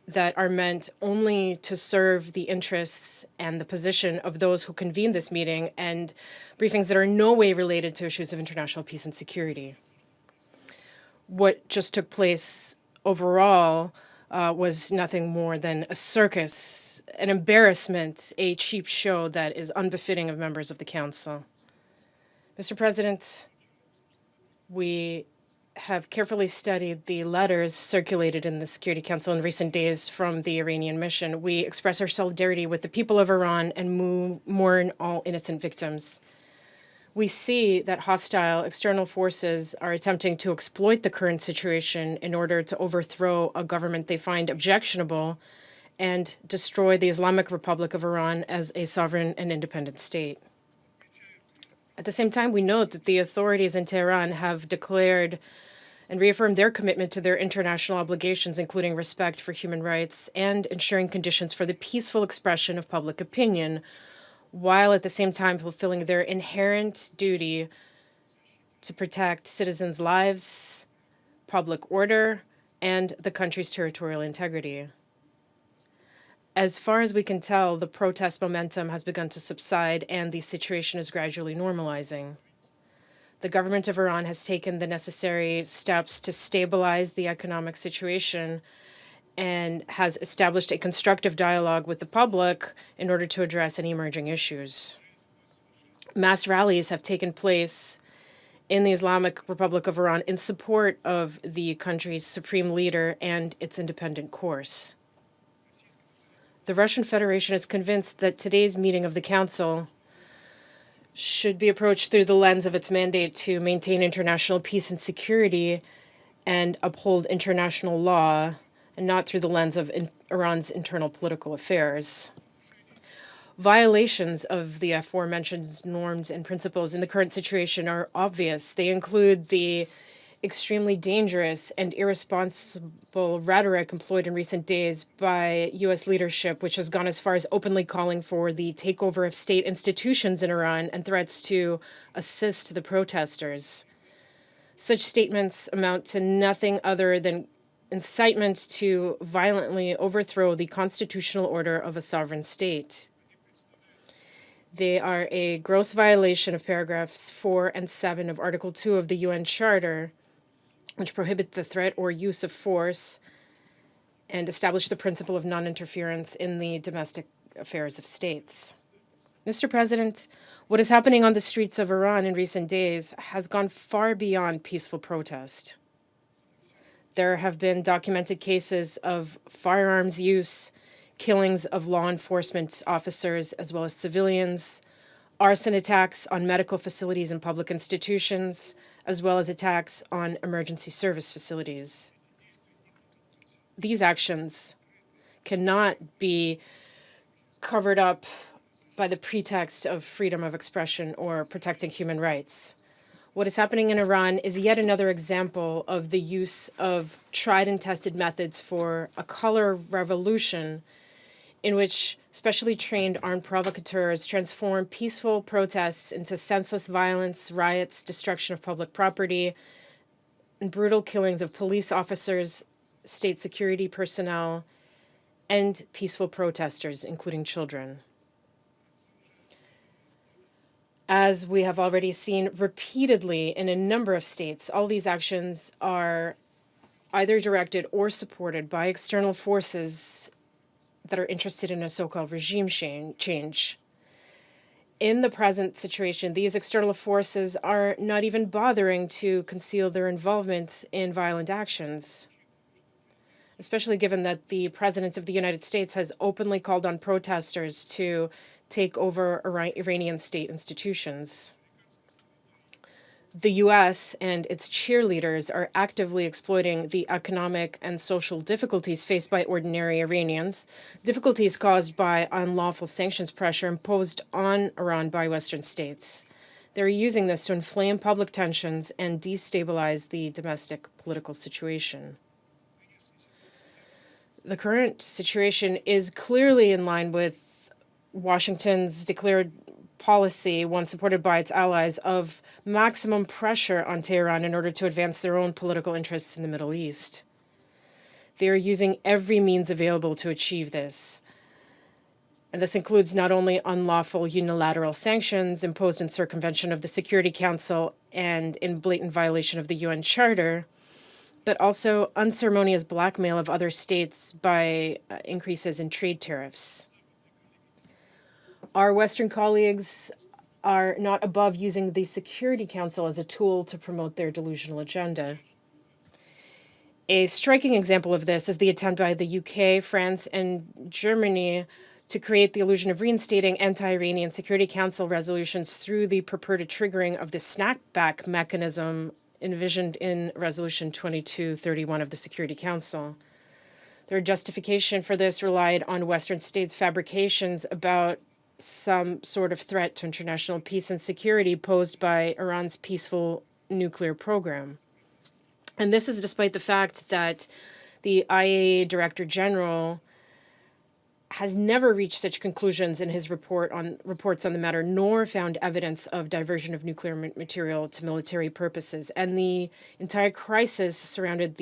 that are meant only to serve the interests and the position of those who convened this meeting, and briefings that are in no way related to issues of international peace and security. What just took place overall was nothing more than a circus, an embarrassment, a cheap show that is unbefitting of members of the Council. Mr. President, we have carefully studied the letters circulated in the Security Council in recent days from the Iranian mission. We express our solidarity with the people of Iran and mourn all innocent victims. We see that hostile external forces are attempting to exploit the current situation in order to overthrow a government they find objectionable and destroy the Islamic Republic of Iran as a sovereign and independent state. At the same time, we note that the authorities in Tehran have declared and reaffirmed their commitment to their international obligations, including respect for human rights and ensuring conditions for the peaceful expression of public opinion, while at the same time fulfilling their inherent duty to protect citizens' lives, public order, and the country's territorial integrity. As far as we can tell, the protest momentum has begun to subside and the situation is gradually normalizing. The government of Iran has taken the necessary steps to stabilize the economic situation and has established a constructive dialogue with the public in order to address any emerging issues. Mass rallies have taken place in the Islamic Republic of Iran in support of the country's supreme leader and its independent course. The Russian Federation is convinced that today's meeting of the Council should be approached through the lens of its mandate to maintain international peace and security and uphold international law, and not through the lens of Iran's internal political affairs. Violations of the aforementioned norms and principles in the current situation are obvious. They include the extremely dangerous and irresponsible rhetoric employed in recent days by U.S. leadership, which has gone as far as openly calling for the takeover of state institutions in Iran and threats to assist the protesters. Such statements amount to nothing other than incitement to violently overthrow the constitutional order of a sovereign state. They are a gross violation of paragraphs 4 and 7 of Article 2 of the UN Charter, which prohibit the threat or use of force and establish the principle of non-interference in the domestic affairs of states. Mr. President, what is happening on the streets of Iran in recent days has gone far beyond peaceful protest. There have been documented cases of firearms use, killings of law enforcement officers as well as civilians, arson attacks on medical facilities and public institutions, as well as attacks on emergency service facilities. These actions cannot be covered up by the pretext of freedom of expression or protecting human rights. What is happening in Iran is yet another example of the use of tried and tested methods for a color revolution in which specially trained armed provocateurs transform peaceful protests into senseless violence, riots, destruction of public property, and brutal killings of police officers, state security personnel, and peaceful protesters, including children. As we have already seen repeatedly in a number of states, all these actions are either directed or supported by external forces that are interested in a so-called regime change. In the present situation, these external forces are not even bothering to conceal their involvement in violent actions, especially given that the President of the United States has openly called on protesters to take over Iranian state institutions. The U.S. and its cheerleaders are actively exploiting the economic and social difficulties faced by ordinary Iranians, difficulties caused by unlawful sanctions pressure imposed on Iran by Western states. They're using this to inflame public tensions and destabilize the domestic political situation. The current situation is clearly in line with Washington's declared policy, one supported by its allies, of maximum pressure on Tehran in order to advance their own political interests in the Middle East. They are using every means available to achieve this. And this includes not only unlawful unilateral sanctions imposed in circumvention of the Security Council and in blatant violation of the UN Charter, but also unceremonious blackmail of other states by increases in trade tariffs. Our Western colleagues are not above using the Security Council as a tool to promote their delusional agenda. A striking example of this is the attempt by the UK, France, and Germany to create the illusion of reinstating anti-Iranian Security Council resolutions through the purported triggering of the snapback mechanism envisioned in Resolution 2231 of the Security Council. Their justification for this relied on Western states' fabrications about some sort of threat to international peace and security posed by Iran's peaceful nuclear program. And this is despite the fact that the IAEA Director General has never reached such conclusions in his reports on the matter, nor found evidence of diversion of nuclear material to military purposes. And the entire crisis surrounding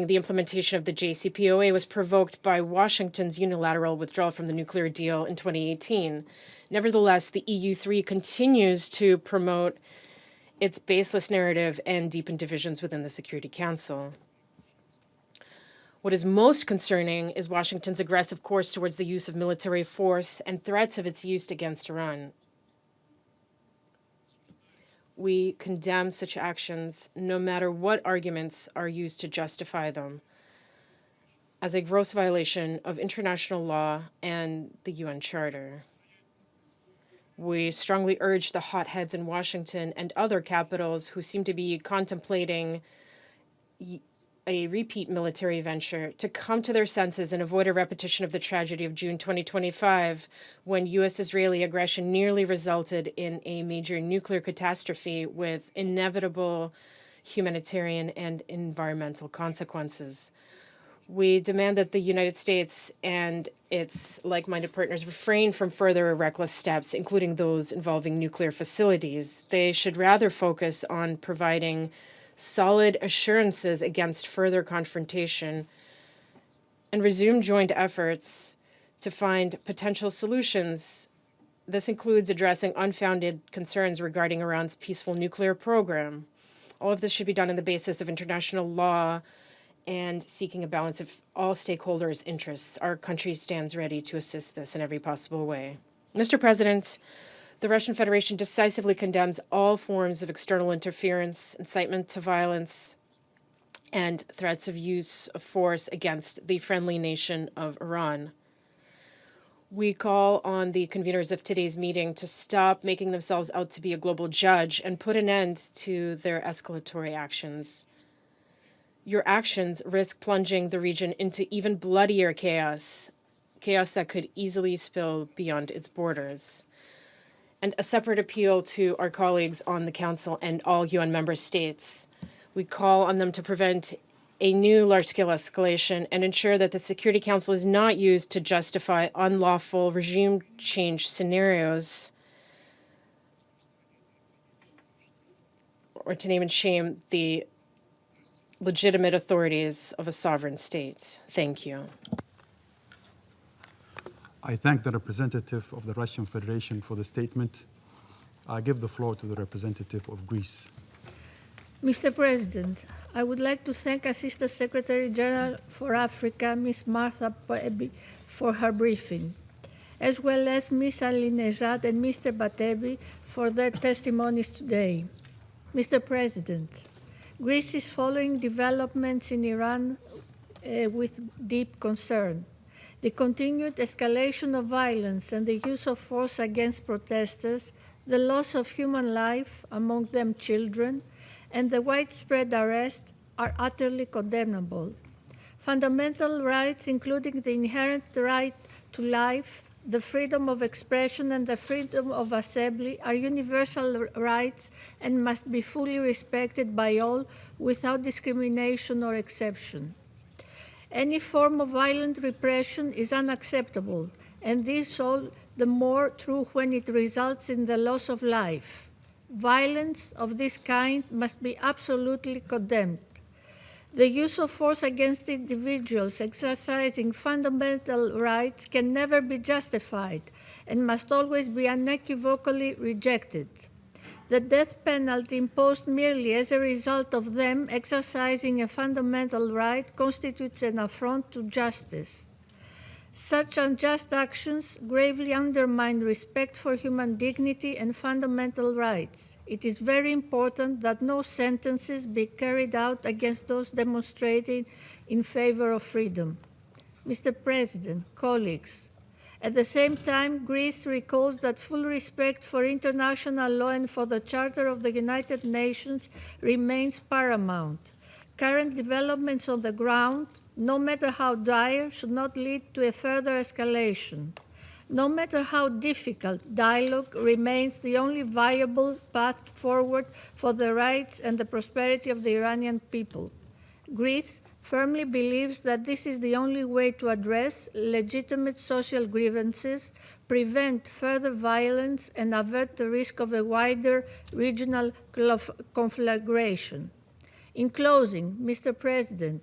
the implementation of the JCPOA was provoked by Washington's unilateral withdrawal from the nuclear deal in 2018. Nevertheless, the EU3 continues to promote its baseless narrative and deepen divisions within the Security Council. What is most concerning is Washington's aggressive course towards the use of military force and threats of its use against Iran. we condemn such actions no matter what arguments are used to justify them as a gross violation of international law and the UN Charter. We strongly urge the hotheads in Washington and other capitals who seem to be contemplating a repeat military venture to come to their senses and avoid a repetition of the tragedy of June 2025, when U.S.-Israeli aggression nearly resulted in a major nuclear catastrophe with inevitable humanitarian and environmental consequences. We demand that the United States and its like-minded partners refrain from further reckless steps, including those involving nuclear facilities. They should rather focus on providing solid assurances against further confrontation and resume joint efforts to find potential solutions. This includes addressing unfounded concerns regarding Iran's peaceful nuclear program. All of this should be done on the basis of international law and seeking a balance of all stakeholders' interests. Our country stands ready to assist this in every possible way. Mr. President, the Russian Federation decisively condemns all forms of external interference, incitement to violence, and threats of use of force against the friendly nation of Iran. We call on the conveners of today's meeting to stop making themselves out to be a global judge and put an end to their escalatory actions. Your actions risk plunging the region into even bloodier chaos that could easily spill beyond its borders. And a separate appeal to our colleagues on the Council and all UN member states. We call on them to prevent a new large-scale escalation and ensure that the Security Council is not used to justify unlawful regime change scenarios or to name and shame the legitimate authorities of a sovereign state. Thank you. I thank the representative of the Russian Federation for the statement. I give the floor to the representative of Greece. Mr. President, I would like to thank Assistant Secretary General for Africa, Ms. Martha Pebi, for her briefing, as well as Ms. Ali Nejad and Mr. Batebi for their testimonies today. Mr. President, Greece is following developments in Iran with deep concern. The continued escalation of violence and the use of force against protesters, the loss of human life, among them children, and the widespread arrest are utterly condemnable. Fundamental rights, including the inherent right to life, the freedom of expression, and the freedom of assembly, are universal rights and must be fully respected by all without discrimination or exception. Any form of violent repression is unacceptable, and this all the more true when it results in the loss of life. Violence of this kind must be absolutely condemned. The use of force against individuals exercising fundamental rights can never be justified and must always be unequivocally rejected. The death penalty imposed merely as a result of them exercising a fundamental right constitutes an affront to justice. Such unjust actions gravely undermine respect for human dignity and fundamental rights. It is very important that no sentences be carried out against those demonstrating in favor of freedom. Mr. President, colleagues, at the same time, Greece recalls that full respect for international law and for the Charter of the United Nations remains paramount. Current developments on the ground, no matter how dire, should not lead to a further escalation. No matter how difficult, dialogue remains the only viable path forward for the rights and the prosperity of the Iranian people. Greece firmly believes that this is the only way to address legitimate social grievances, prevent further violence, and avert the risk of a wider regional conflagration. In closing, Mr. President,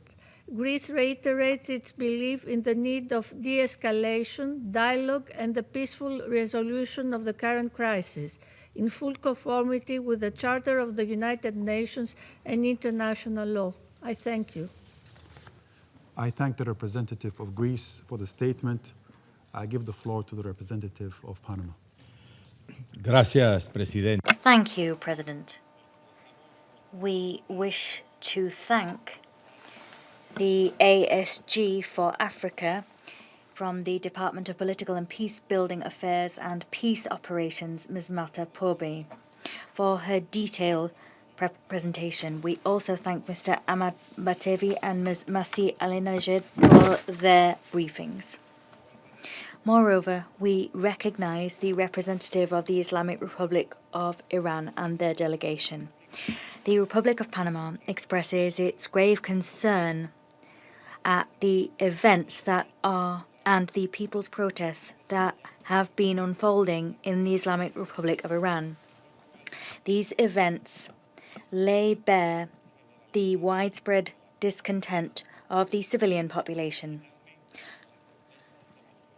Greece reiterates its belief in the need of de-escalation, dialogue, and the peaceful resolution of the current crisis, in full conformity with the Charter of the United Nations and international law. I thank you. I thank the representative of Greece for the statement. I give the floor to the representative of Panama. Gracias, Presidente. Thank you, President. we wish to thank the ASG for Africa from the Department of Political and Peace Building Affairs and Peace Operations, Ms. Marta Pobe, for her detailed presentation. We also thank Mr. Ahmad Batevi and Ms. Masi Alinajed for their briefings. Moreover, we recognize the representative of the Islamic Republic of Iran and their delegation. The Republic of Panama expresses its grave concern at the events that are and the people's protests that have been unfolding in the Islamic Republic of Iran. These events lay bare the widespread discontent of the civilian population.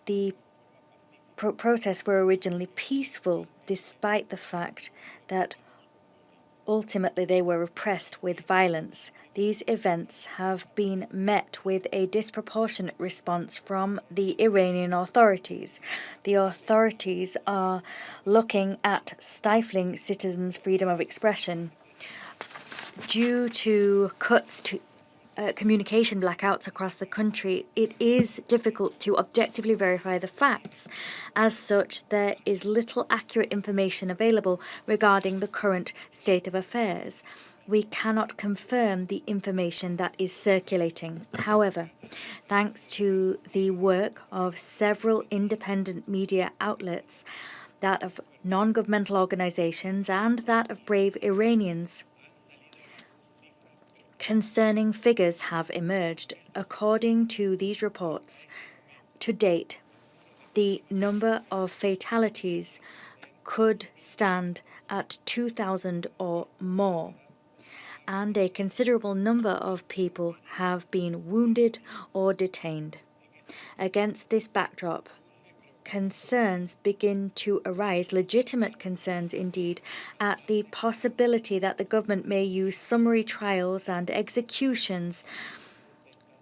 The protests were originally peaceful, despite the fact that ultimately they were repressed with violence. These events have been met with a disproportionate response from the Iranian authorities. The authorities are looking at stifling citizens' freedom of expression due to cuts to communication blackouts across the country. It is difficult to objectively verify the facts. As such, there is little accurate information available regarding the current state of affairs. We cannot confirm the information that is circulating. However, thanks to the work of several independent media outlets, that of non-governmental organizations and that of brave Iranians, concerning figures have emerged. According to these reports, to date, the number of fatalities could stand at 2,000 or more, and a considerable number of people have been wounded or detained. Against this backdrop, concerns begin to arise, legitimate concerns indeed, at the possibility that the government may use summary trials and executions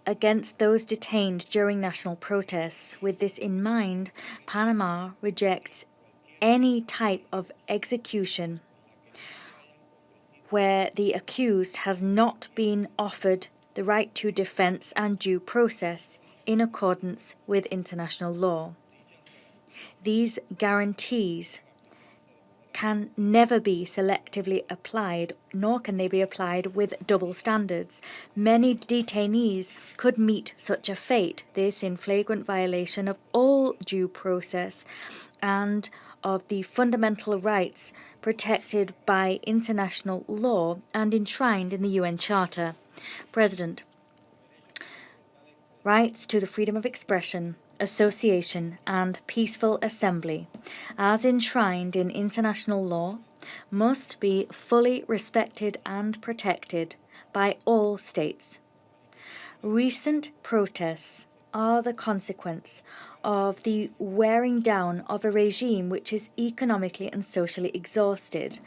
against those detained during national protests. With this in mind, Panama rejects any type of execution where the accused has not been offered the right to defense and due process in accordance with international law. These guarantees can never be selectively applied, nor can they be applied with double standards. Many detainees could meet such a fate, this in flagrant violation of all due process and of the fundamental rights protected by international law and enshrined in the UN Charter. President, rights to the freedom of expression, association and peaceful assembly, as enshrined in international law, must be fully respected and protected by all states. Recent protests are the consequence of the wearing down of a regime which is economically and socially exhausted.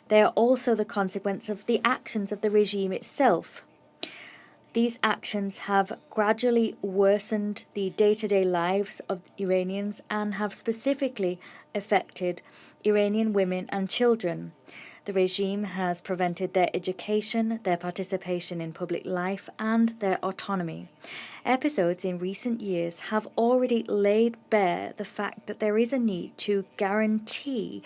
They are also the consequence of the actions of the regime itself. These actions have gradually worsened the day-to-day lives of Iranians and have specifically affected Iranian women and children. The regime has prevented their education, their participation in public life, and their autonomy. Episodes in recent years have already laid bare the fact that there is a need to guarantee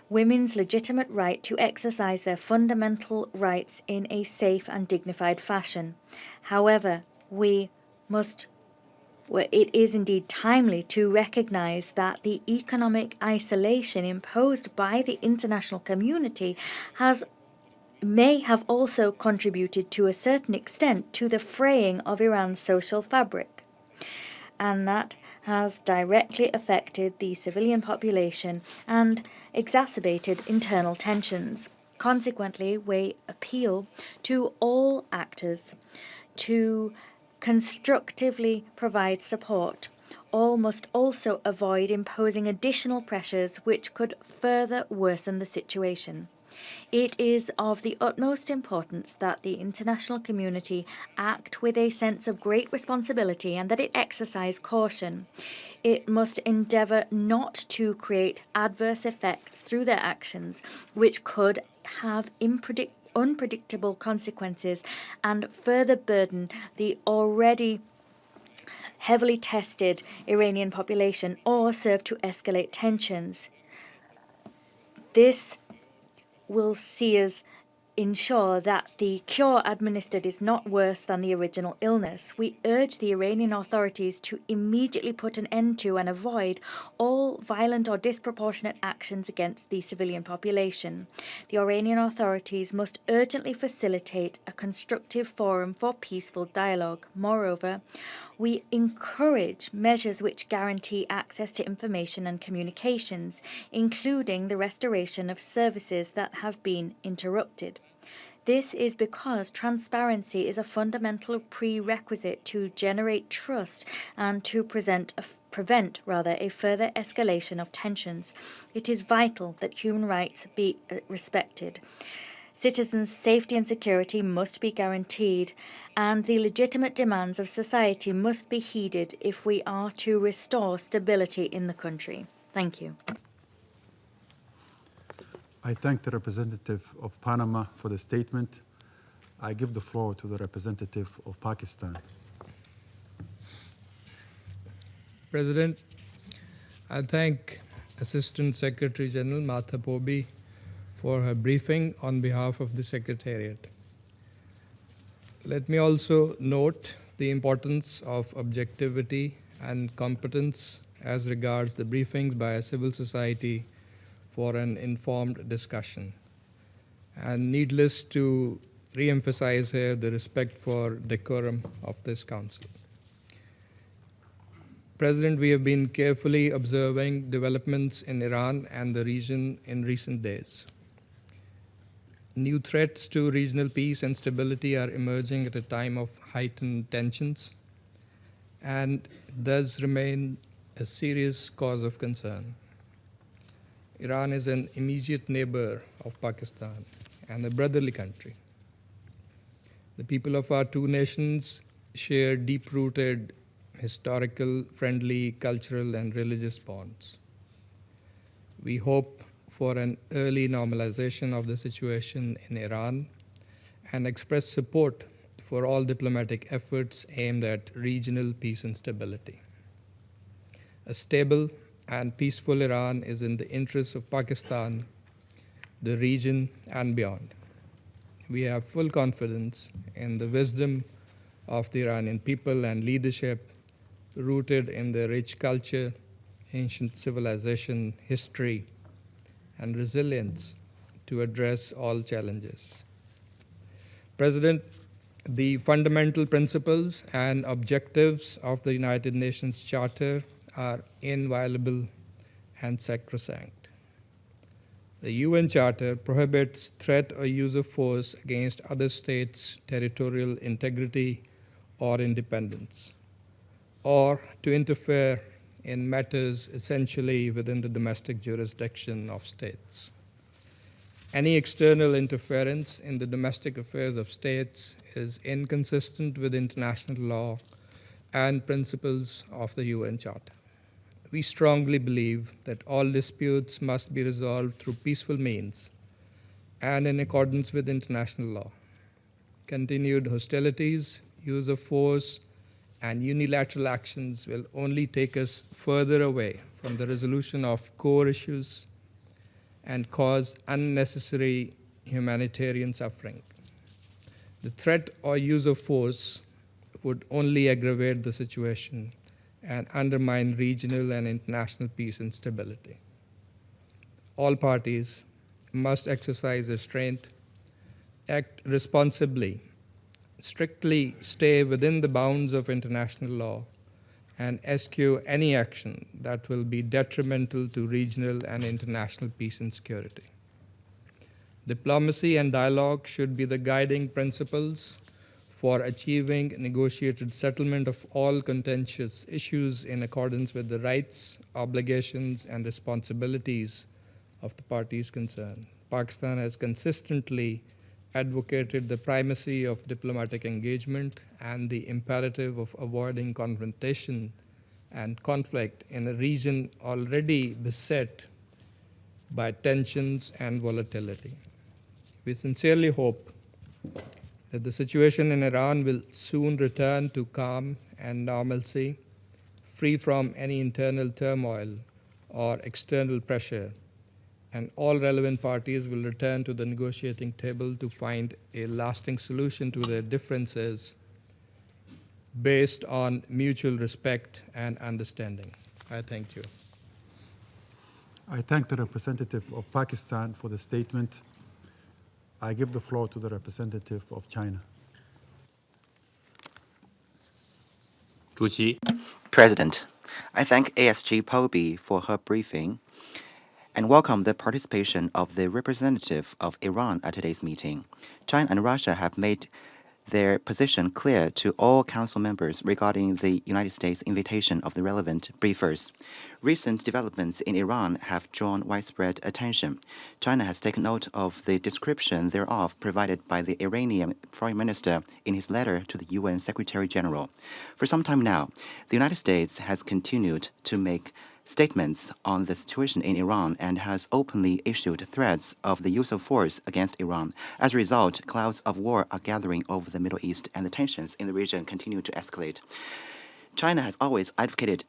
women's legitimate right to exercise their fundamental rights in a safe and dignified fashion. However, it is indeed timely to recognize that the economic isolation imposed by the international community may have also contributed to a certain extent to the fraying of Iran's social fabric, and that has directly affected the civilian population and exacerbated internal tensions. Consequently, we appeal to all actors to constructively provide support. All must also avoid imposing additional pressures which could further worsen the situation. It is of the utmost importance that the international community act with a sense of great responsibility and that it exercise caution. It must endeavour not to create adverse effects through their actions which could have unpredictable consequences and further burden the already heavily tested Iranian population or serve to escalate tensions. This will see us ensure that the cure administered is not worse than the original illness. We urge the Iranian authorities to immediately put an end to and avoid all violent or disproportionate actions against the civilian population. The Iranian authorities must urgently facilitate a constructive forum for peaceful dialogue. Moreover, we encourage measures which guarantee access to information and communications, including the restoration of services that have been interrupted. This is because transparency is a fundamental prerequisite to generate trust and to prevent a further escalation of tensions. It is vital that human rights be respected. Citizens' safety and security must be guaranteed, and the legitimate demands of society must be heeded if we are to restore stability in the country. Thank you. I thank the representative of Panama for the statement. I give the floor to the representative of Pakistan. President, I thank Assistant Secretary General Martha Poby for her briefing on behalf of the Secretariat. Let me also note the importance of objectivity and competence as regards the briefings by a civil society for an informed discussion. And needless to re-emphasize here the respect for decorum of this council. President, we have been carefully observing developments in Iran and the region in recent days. New threats to regional peace and stability are emerging at a time of heightened tensions and thus remain a serious cause of concern. Iran is an immediate neighbor of Pakistan and a brotherly country. The people of our two nations share deep-rooted historical, friendly, cultural, and religious bonds. We hope for an early normalization of the situation in Iran and express support for all diplomatic efforts aimed at regional peace and stability. A stable and peaceful Iran is in the interests of Pakistan, the region, and beyond. We have full confidence in the wisdom of the Iranian people and leadership rooted in their rich culture, ancient civilization, history, and resilience to address all challenges. President, the fundamental principles and objectives of the United Nations Charter are inviolable and sacrosanct. The UN Charter prohibits threat or use of force against other states' territorial integrity or independence, or to interfere in matters essentially within the domestic jurisdiction of states. Any external interference in the domestic affairs of states is inconsistent with international law and principles of the UN Charter. We strongly believe that all disputes must be resolved through peaceful means and in accordance with international law. Continued hostilities, use of force, and unilateral actions will only take us further away from the resolution of core issues and cause unnecessary humanitarian suffering. The threat or use of force would only aggravate the situation and undermine regional and international peace and stability. All parties must exercise restraint, act responsibly, strictly stay within the bounds of international law, and eschew any action that will be detrimental to regional and international peace and security. Diplomacy and dialogue should be the guiding principles for achieving negotiated settlement of all contentious issues in accordance with the rights, obligations, and responsibilities of the parties concerned. Pakistan has consistently advocated the primacy of diplomatic engagement and the imperative of avoiding confrontation and conflict in a region already beset by tensions and volatility. We sincerely hope that the situation in Iran will soon return to calm and normalcy, free from any internal turmoil or external pressure, and all relevant parties will return to the negotiating table to find a lasting solution to their differences based on mutual respect and understanding. I thank you. I thank the representative of Pakistan for the statement. I give the floor to the representative of China. President, I thank ASG Pobi for her briefing and welcome the participation of the representative of Iran at today's meeting. China and Russia have made their position clear to all council members regarding the United States invitation of the relevant briefers. Recent developments in Iran have drawn widespread attention. China has taken note of the description thereof provided by the Iranian Foreign Minister in his letter to the UN Secretary General. For some time now, the United States has continued to make statements on the situation in Iran and has openly issued threats of the use of force against Iran. As a result, clouds of war are gathering over the Middle East and the tensions in the region continue to escalate. China has always advocated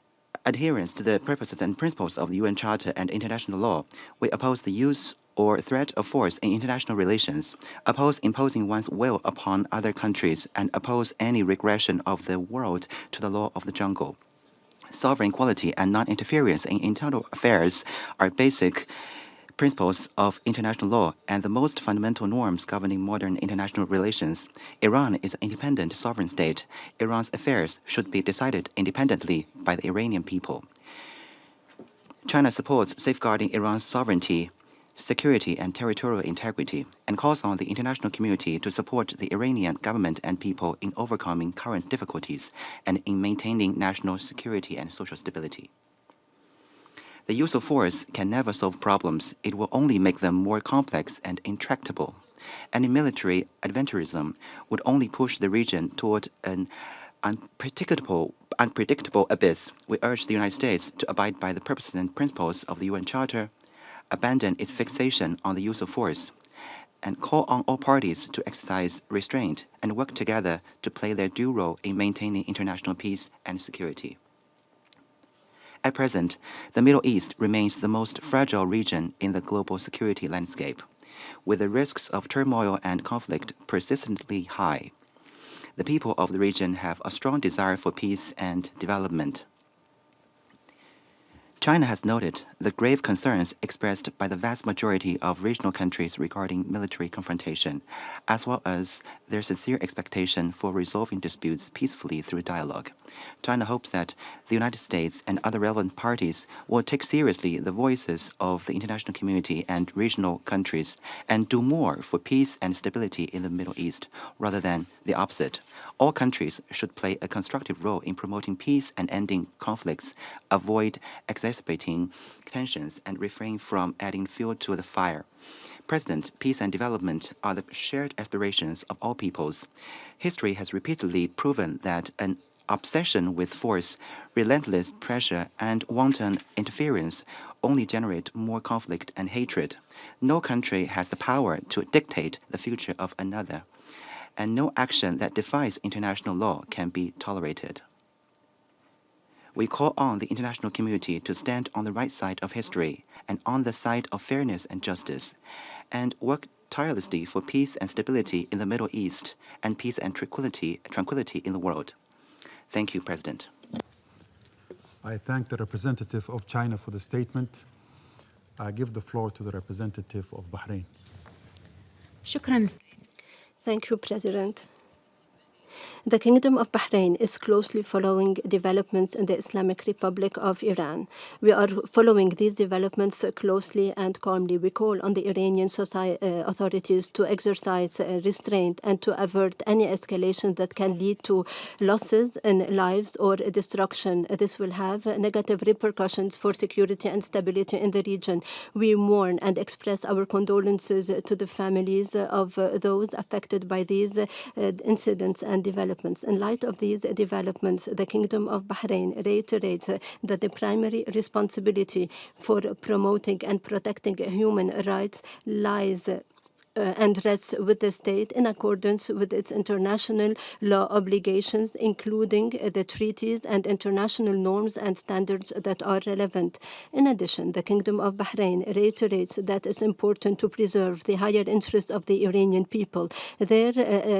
adherence to the purposes and principles of the UN Charter and international law. We oppose the use or threat of force in international relations, oppose imposing one's will upon other countries, and oppose any regression of the world to the law of the jungle. Sovereign equality and non-interference in internal affairs are basic principles of international law and the most fundamental norms governing modern international relations. Iran is an independent sovereign state. Iran's affairs should be decided independently by the Iranian people. China supports safeguarding Iran's sovereignty, security, and territorial integrity, and calls on the international community to support the Iranian government and people in overcoming current difficulties and in maintaining national security and social stability. The use of force can never solve problems. It will only make them more complex and intractable. Any military adventurism would only push the region toward an unpredictable abyss. We urge the United States to abide by the purposes and principles of the UN Charter, abandon its fixation on the use of force, and call on all parties to exercise restraint and work together to play their due role in maintaining international peace and security. At present, the Middle East remains the most fragile region in the global security landscape, with the risks of turmoil and conflict persistently high. The people of the region have a strong desire for peace and development. China has noted the grave concerns expressed by the vast majority of regional countries regarding military confrontation, as well as their sincere expectation for resolving disputes peacefully through dialogue. China hopes that the United States and other relevant parties will take seriously the voices of the international community and regional countries and do more for peace and stability in the Middle East, rather than the opposite. All countries should play a constructive role in promoting peace and ending conflicts, avoid exacerbating tensions, and refrain from adding fuel to the fire. President, peace and development are the shared aspirations of all peoples. History has repeatedly proven that an obsession with force, relentless pressure, and wanton interference only generate more conflict and hatred. No country has the power to dictate the future of another, and no action that defies international law can be tolerated. We call on the international community to stand on the right side of history and on the side of fairness and justice, and work tirelessly for peace and stability in the Middle East and peace and tranquility in the world. Thank you, President. I thank the representative of China for the statement. I give the floor to the representative of Bahrain. Thank you, President. The Kingdom of Bahrain is closely following developments in the Islamic Republic of Iran. We are following these developments closely and calmly. We call on the Iranian authorities to exercise restraint and to avert any escalation that can lead to losses in lives or destruction. This will have negative repercussions for security and stability in the region. We mourn and express our condolences to the families of those affected by these incidents and developments. In light of these developments, the Kingdom of Bahrain reiterates that the primary responsibility for promoting and protecting human rights lies and rests with the state in accordance with its international law obligations, including the treaties and international norms and standards that are relevant. In addition, the Kingdom of Bahrain reiterates that it's important to preserve the higher interests of the Iranian people. Their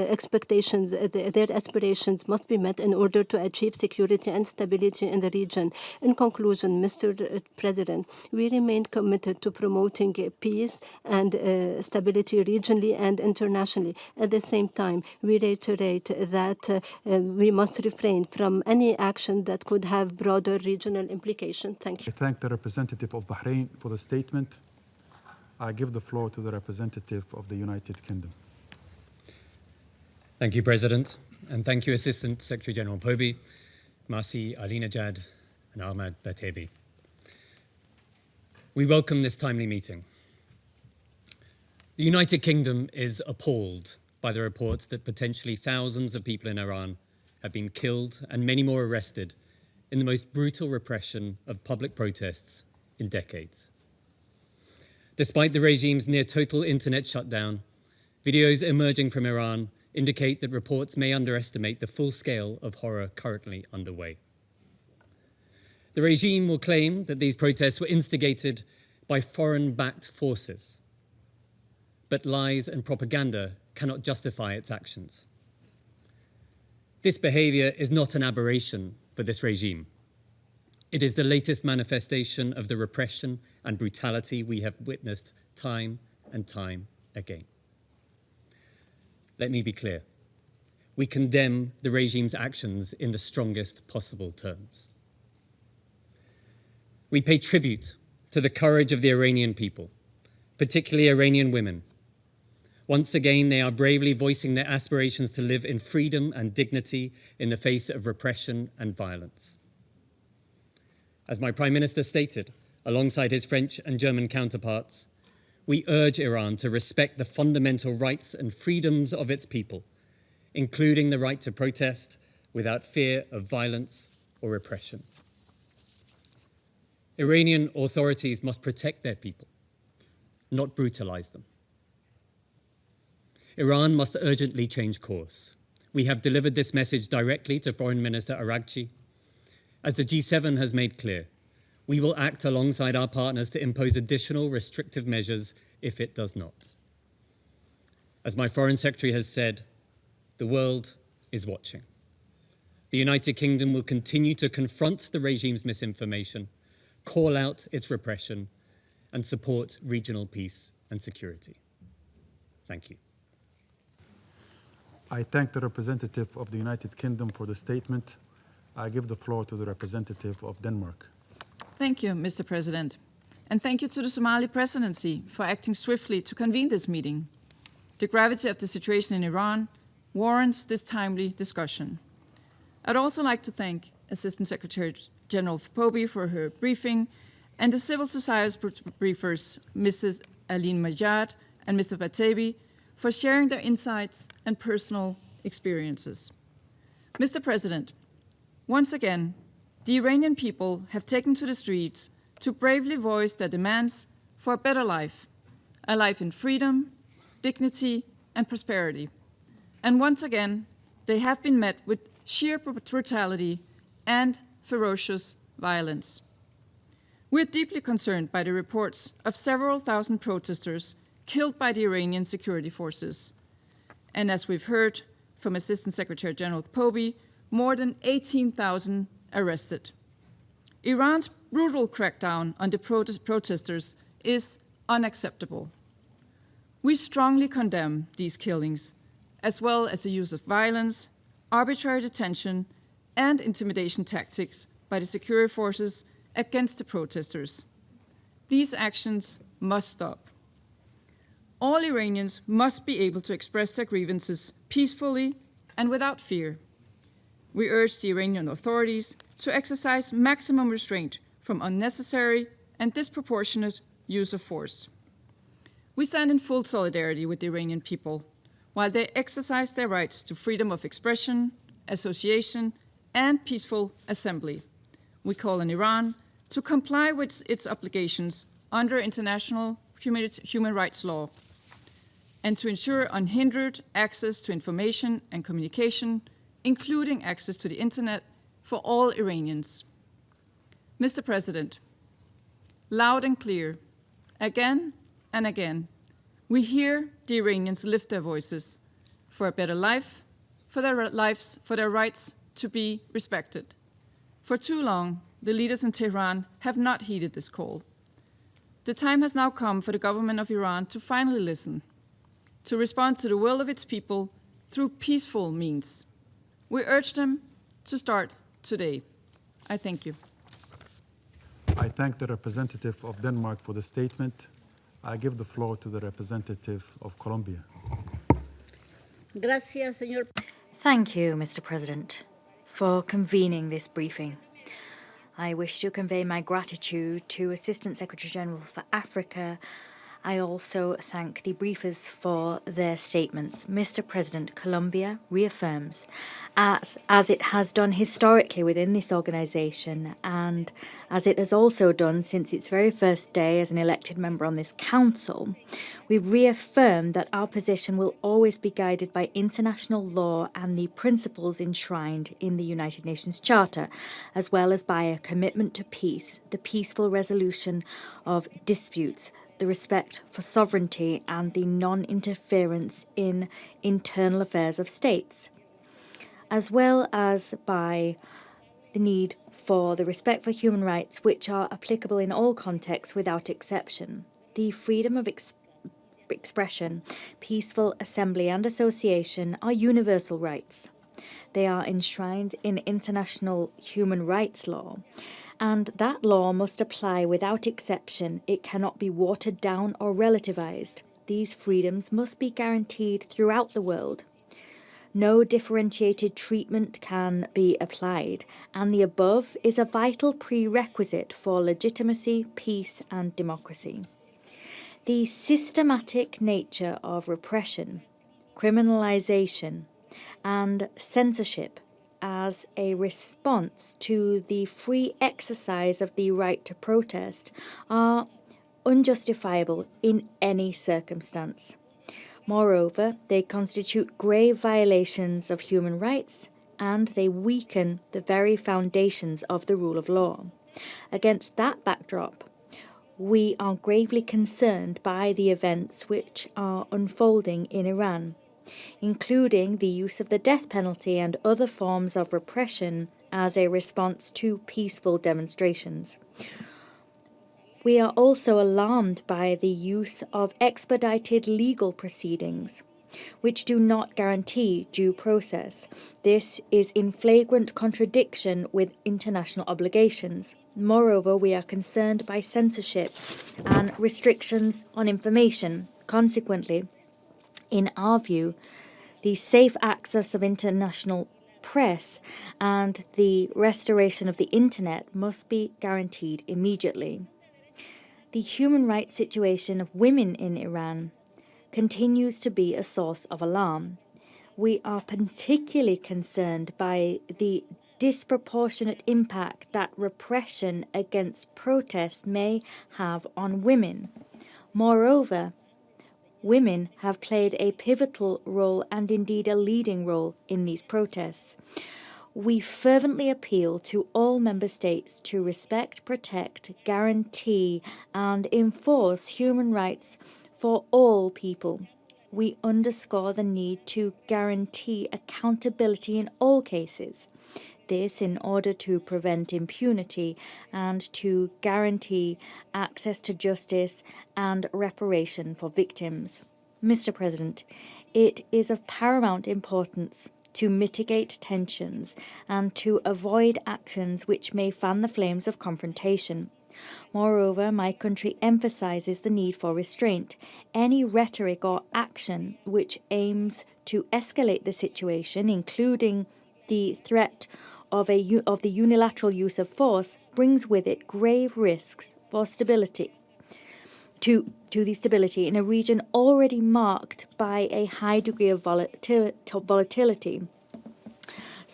expectations, their aspirations must be met in order to achieve security and stability in the region. In conclusion, Mr. President, we remain committed to promoting peace and stability regionally and internationally. At the same time, we reiterate that we must refrain from any action that could have broader regional implications. Thank you. I thank the representative of Bahrain for the statement. I give the floor to the representative of the United Kingdom. Thank you, President, and thank you, Assistant Secretary General Pobi, Masih Alinejad, and Ahmad Batebi. We welcome this timely meeting. The United Kingdom is appalled by the reports that potentially thousands of people in Iran have been killed and many more arrested in the most brutal repression of public protests in decades. Despite the regime's near total internet shutdown, videos emerging from Iran indicate that reports may underestimate the full scale of horror currently underway. The regime will claim that these protests were instigated by foreign-backed forces, but lies and propaganda cannot justify its actions. This behavior is not an aberration for this regime. It is the latest manifestation of the repression and brutality we have witnessed time and time again. Let me be clear. We condemn the regime's actions in the strongest possible terms. We pay tribute to the courage of the Iranian people, particularly Iranian women. Once again, they are bravely voicing their aspirations to live in freedom and dignity in the face of repression and violence. As my Prime Minister stated, alongside his French and German counterparts, we urge Iran to respect the fundamental rights and freedoms of its people, including the right to protest without fear of violence or repression. Iranian authorities must protect their people, not brutalize them. Iran must urgently change course. We have delivered this message directly to Foreign Minister Araghchi. As the G7 has made clear, we will act alongside our partners to impose additional restrictive measures if it does not. As my Foreign Secretary has said, the world is watching. The United Kingdom will continue to confront the regime's misinformation, call out its repression, and support regional peace and security. Thank you. I thank the representative of the United Kingdom for the statement. I give the floor to the representative of Denmark. Thank you, Mr. President. And thank you to the Somali presidency for acting swiftly to convene this meeting. The gravity of the situation in Iran warrants this timely discussion. I'd also like to thank Assistant Secretary General Pobi for her briefing and the civil society briefers, Mrs. Alinejad and Mr. Batebi, for sharing their insights and personal experiences. Mr. President, once again, the Iranian people have taken to the streets to bravely voice their demands for a better life, a life in freedom, dignity, and prosperity. And once again, they have been met with sheer brutality and ferocious violence. We're deeply concerned by the reports of several thousand protesters killed by the Iranian security forces. And as we've heard from Assistant Secretary General Pobi, more than 18,000 arrested. Iran's brutal crackdown on the protesters is unacceptable. We strongly condemn these killings, as well as the use of violence, arbitrary detention, and intimidation tactics by the security forces against the protesters. These actions must stop. All Iranians must be able to express their grievances peacefully and without fear. We urge the Iranian authorities to exercise maximum restraint from unnecessary and disproportionate use of force. We stand in full solidarity with the Iranian people while they exercise their rights to freedom of expression, association, and peaceful assembly. We call on Iran to comply with its obligations under international human rights law. and to ensure unhindered access to information and communication, including access to the internet, for all Iranians. Mr. President, loud and clear, again and again, we hear the Iranians lift their voices for a better life, for their lives, for their rights to be respected. For too long, the leaders in Tehran have not heeded this call. The time has now come for the government of Iran to finally listen, to respond to the will of its people through peaceful means. We urge them to start today. I thank you. I thank the representative of Denmark for the statement. I give the floor to the representative of Colombia. Gracias, señor. Thank you, Mr. President, for convening this briefing. I wish to convey my gratitude to Assistant Secretary General for Africa. I also thank the briefers for their statements. Mr. President, Colombia reaffirms, as it has done historically within this organisation, and as it has also done since its very first day as an elected member on this council, we've reaffirmed that our position will always be guided by international law and the principles enshrined in the United Nations Charter, as well as by a commitment to peace, the peaceful resolution of disputes, the respect for sovereignty, and the non-interference in internal affairs of states, as well as by the need for the respect for human rights, which are applicable in all contexts without exception. The freedom of expression, peaceful assembly and association are universal rights. They are enshrined in international human rights law, and that law must apply without exception. It cannot be watered down or relativized. These freedoms must be guaranteed throughout the world. No differentiated treatment can be applied, and the above is a vital prerequisite for legitimacy, peace, and democracy. The systematic nature of repression, criminalization, and censorship as a response to the free exercise of the right to protest are unjustifiable in any circumstance. Moreover, they constitute grave violations of human rights, and they weaken the very foundations of the rule of law. Against that backdrop, we are gravely concerned by the events which are unfolding in Iran, including the use of the death penalty and other forms of repression as a response to peaceful demonstrations. We are also alarmed by the use of expedited legal proceedings, which do not guarantee due process. This is in flagrant contradiction with international obligations. Moreover, we are concerned by censorship and restrictions on information. Consequently, in our view, the safe access of international press and the restoration of the internet must be guaranteed immediately. The human rights situation of women in Iran continues to be a source of alarm. We are particularly concerned by the disproportionate impact that repression against protests may have on women. Moreover, women have played a pivotal role and indeed a leading role in these protests. We fervently appeal to all member states to respect, protect, guarantee, and enforce human rights for all people. We underscore the need to guarantee accountability in all cases. This in order to prevent impunity and to guarantee access to justice and reparation for victims. Mr. President, it is of paramount importance to mitigate tensions and to avoid actions which may fan the flames of confrontation. Moreover, my country emphasizes the need for restraint. Any rhetoric or action which aims to escalate the situation, including the threat of the unilateral use of force, brings with it grave risks for stability, to the stability in a region already marked by a high degree of volatility.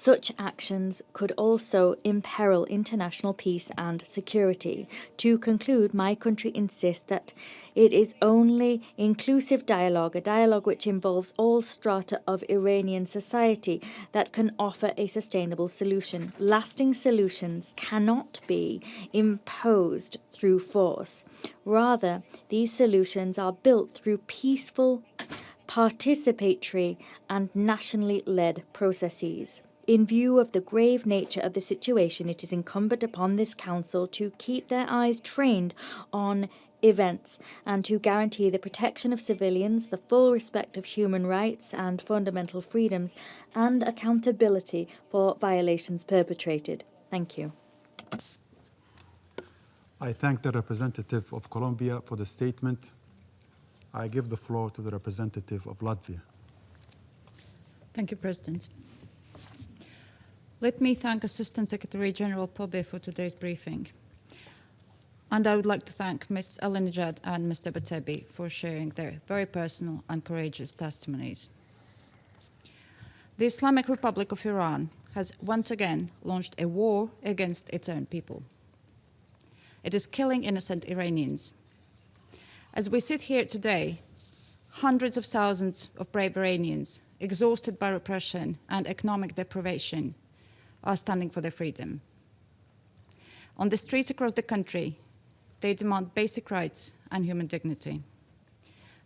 Such actions could also imperil international peace and security. To conclude, my country insists that it is only inclusive dialogue, a dialogue which involves all strata of Iranian society, that can offer a sustainable solution. Lasting solutions cannot be imposed through force. Rather, these solutions are built through peaceful, participatory and nationally led processes. In view of the grave nature of the situation, it is incumbent upon this Council to keep their eyes trained on events and to guarantee the protection of civilians, the full respect of human rights and fundamental freedoms, and accountability for violations perpetrated. Thank you. I thank the representative of Colombia for the statement. I give the floor to the representative of Latvia. Thank you, President. Let me thank Assistant Secretary General Pobe for today's briefing. And I would like to thank Ms. Alinejad and Mr. Batebi for sharing their very personal and courageous testimonies. The Islamic Republic of Iran has once again launched a war against its own people. It is killing innocent Iranians. As we sit here today, hundreds of thousands of brave Iranians, exhausted by repression and economic deprivation, are standing for their freedom. On the streets across the country, they demand basic rights and human dignity.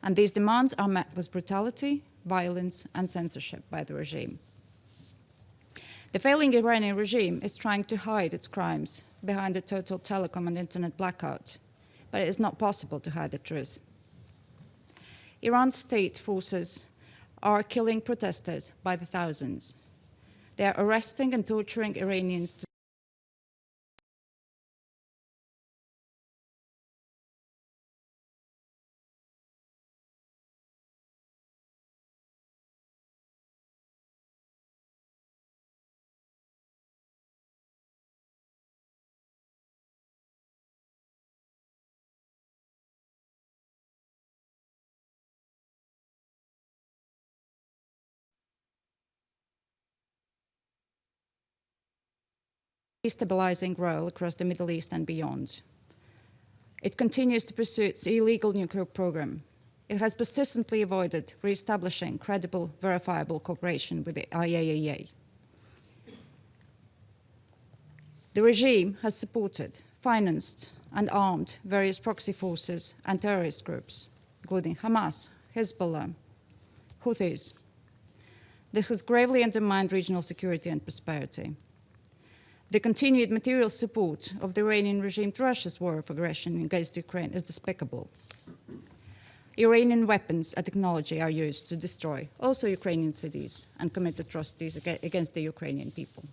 And these demands are met with brutality, violence, and censorship by the regime. The failing Iranian regime is trying to hide its crimes behind the total telecom and internet blackout, but it is not possible to hide the truth. Iran's state forces are killing protesters by the thousands. They are arresting and torturing Iranians destabilizing role across the Middle East and beyond. It continues to pursue its illegal nuclear program. It has persistently avoided re-establishing credible, verifiable cooperation with the IAEA. The regime has supported, financed, and armed various proxy forces and terrorist groups, including Hamas, Hezbollah, Houthis. This has gravely undermined regional security and prosperity. The continued material support of the Iranian regime to Russia's war of aggression against Ukraine is despicable. Iranian weapons and technology are used to destroy also Ukrainian cities and commit atrocities against the Ukrainian people.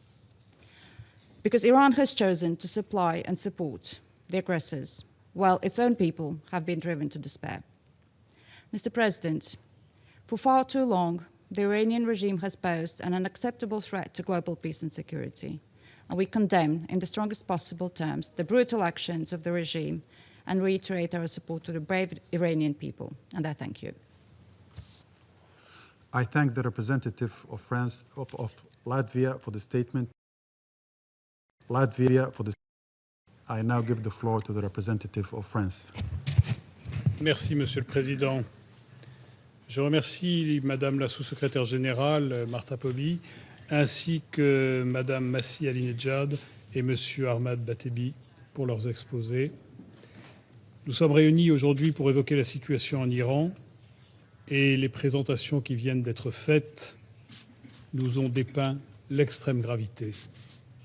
Because Iran has chosen to supply and support the aggressors, while its own people have been driven to despair. Mr. President, for far too long, the Iranian regime has posed an unacceptable threat to global peace and security. And we condemn, in the strongest possible terms, the brutal actions of the regime and reiterate our support to the brave Iranian people. And I thank you. I thank the representative of France, of Latvia for the statement. I now give the floor to the representative of France. Merci, Monsieur le Président. Je remercie Madame la sous-secrétaire générale, Marta Pobi, ainsi que Madame Massi Alinejad et Monsieur Ahmad Batebi pour leurs exposés. Nous sommes réunis aujourd'hui pour évoquer la situation en Iran et les présentations qui viennent d'être faites nous ont dépeint l'extrême gravité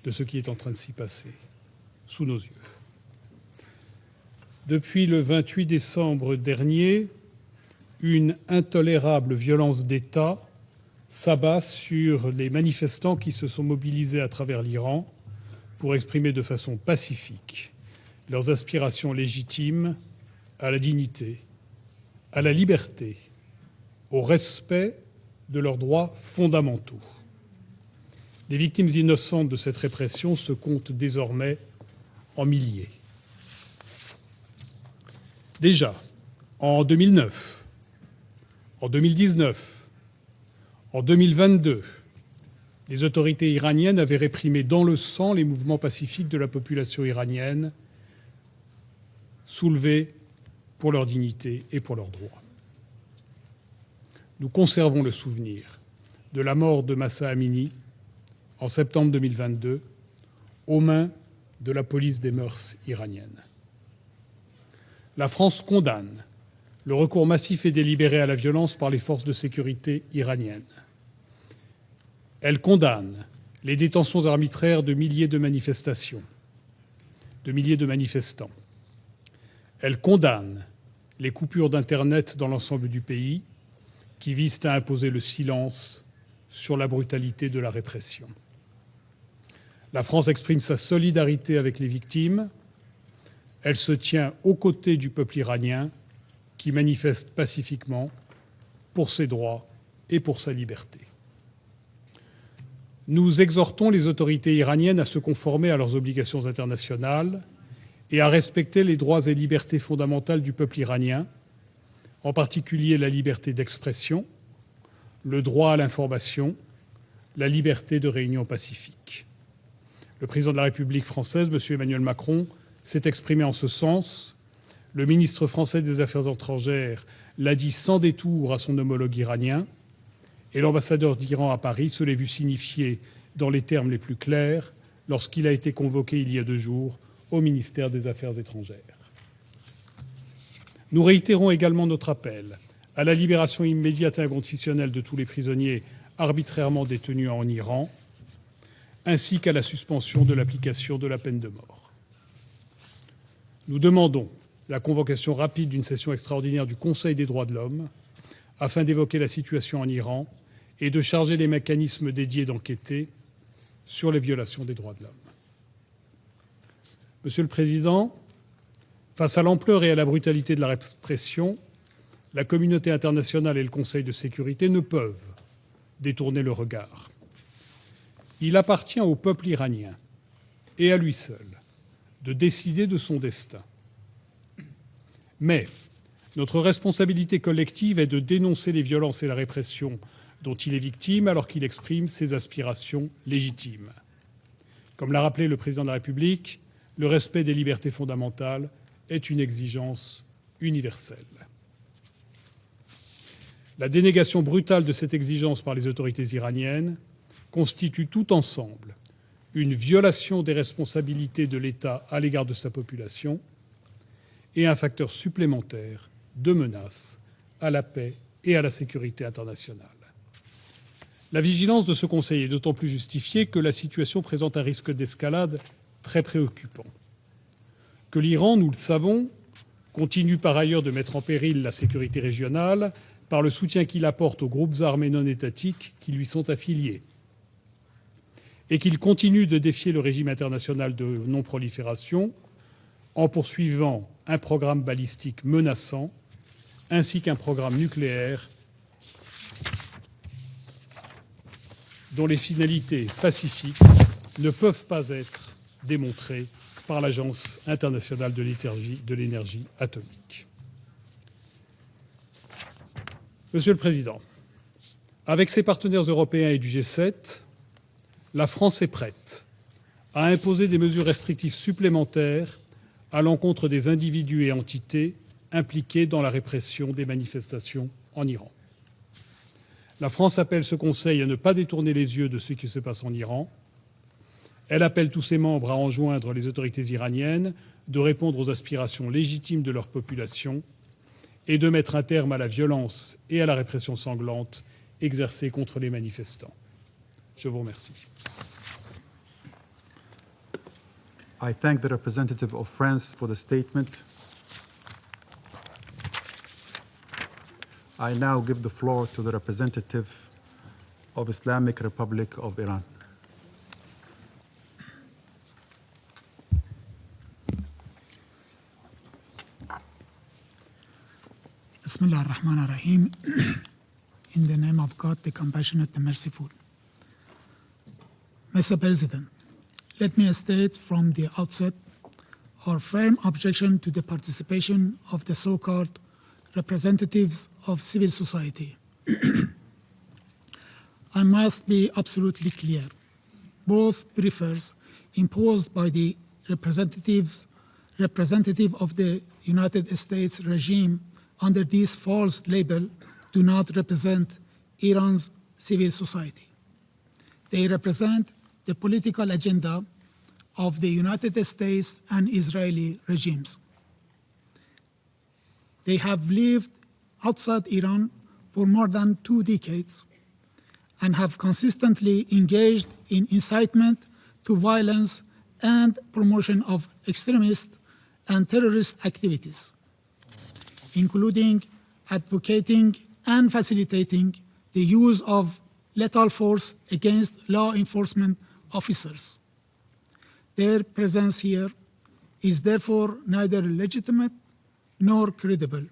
de ce qui est en train de s'y passer sous nos yeux. Depuis le 28 décembre dernier, une intolérable violence d'État s'abat sur les manifestants qui se sont mobilisés à travers l'Iran pour exprimer de façon pacifique leurs aspirations légitimes à la dignité, à la liberté, au respect de leurs droits fondamentaux. Les victimes innocentes de cette répression se comptent désormais en milliers. Déjà, en 2009, en 2019, en 2022, les autorités iraniennes avaient réprimé dans le sang les mouvements pacifiques de la population iranienne, soulevés pour leur dignité et pour leurs droits. Nous conservons le souvenir de la mort de Mahsa Amini en septembre 2022 aux mains de la police des mœurs iranienne. La France condamne le recours massif et délibéré à la violence par les forces de sécurité iraniennes. Elle condamne les détentions arbitraires de milliers de manifestants. Elle condamne les coupures d'Internet dans l'ensemble du pays qui visent à imposer le silence sur la brutalité de la répression. La France exprime sa solidarité avec les victimes. Elle se tient aux côtés du peuple iranien qui manifeste pacifiquement pour ses droits et pour sa liberté. Nous exhortons les autorités iraniennes à se conformer à leurs obligations internationales et à respecter les droits et libertés fondamentales du peuple iranien, en particulier la liberté d'expression, le droit à l'information, la liberté de réunion pacifique. Le président de la République française, M. Emmanuel Macron, s'est exprimé en ce sens. Le ministre français des Affaires étrangères l'a dit sans détour à son homologue iranien, et l'ambassadeur d'Iran à Paris se l'est vu signifier dans les termes les plus clairs lorsqu'il a été convoqué il y a 2 jours au ministère des Affaires étrangères. Nous réitérons également notre appel à la libération immédiate et inconditionnelle de tous les prisonniers arbitrairement détenus en Iran, ainsi qu'à la suspension de l'application de la peine de mort. Nous demandons la convocation rapide d'une session extraordinaire du Conseil des droits de l'homme afin d'évoquer la situation en Iran et de charger les mécanismes dédiés d'enquêter sur les violations des droits de l'homme. Monsieur le Président, face à l'ampleur et à la brutalité de la répression, la communauté internationale et le Conseil de sécurité ne peuvent détourner le regard. Il appartient au peuple iranien, et à lui seul, de décider de son destin. Mais notre responsabilité collective est de dénoncer les violences et la répression dont il est victime alors qu'il exprime ses aspirations légitimes. Comme l'a rappelé le président de la République, le respect des libertés fondamentales est une exigence universelle. La dénégation brutale de cette exigence par les autorités iraniennes constitue tout ensemble une violation des responsabilités de l'État à l'égard de sa population et un facteur supplémentaire de menace à la paix et à la sécurité internationale. La vigilance de ce Conseil est d'autant plus justifiée que la situation présente un risque d'escalade très préoccupant. Que l'Iran, nous le savons, continue par ailleurs de mettre en péril la sécurité régionale par le soutien qu'il apporte aux groupes armés non étatiques qui lui sont affiliés, et qu'il continue de défier le régime international de non-prolifération en poursuivant un programme balistique menaçant ainsi qu'un programme nucléaire dont les finalités pacifiques ne peuvent pas être démontrées par l'Agence internationale de l'énergie atomique. Monsieur le Président, avec ses partenaires européens et du G7, la France est prête à imposer des mesures restrictives supplémentaires à l'encontre des individus et entités impliqués dans la répression des manifestations en Iran. La France appelle ce Conseil à ne pas détourner les yeux de ce qui se passe en Iran. Elle appelle tous ses membres à enjoindre les autorités iraniennes de répondre aux aspirations légitimes de leur population et de mettre un terme à la violence et à la répression sanglante exercée contre les manifestants. Je vous remercie. I thank the representative of France for the statement. I now give the floor to the representative of Islamic Republic of Iran. Bismillah ar-Rahman ar-Rahim. In the name of God, the Compassionate, the Merciful. Mr. President, let me state from the outset our firm objection to the participation of the so-called representatives of civil society. I must be absolutely clear. Both briefers imposed by the representative of the United States regime under this false label do not represent Iran's civil society. They represent the political agenda of the United States and Israeli regimes. They have lived outside Iran for more than 2 decades and have consistently engaged in incitement to violence and promotion of extremist and terrorist activities, including advocating and facilitating the use of lethal force against law enforcement officers. Their presence here is therefore neither legitimate nor credible,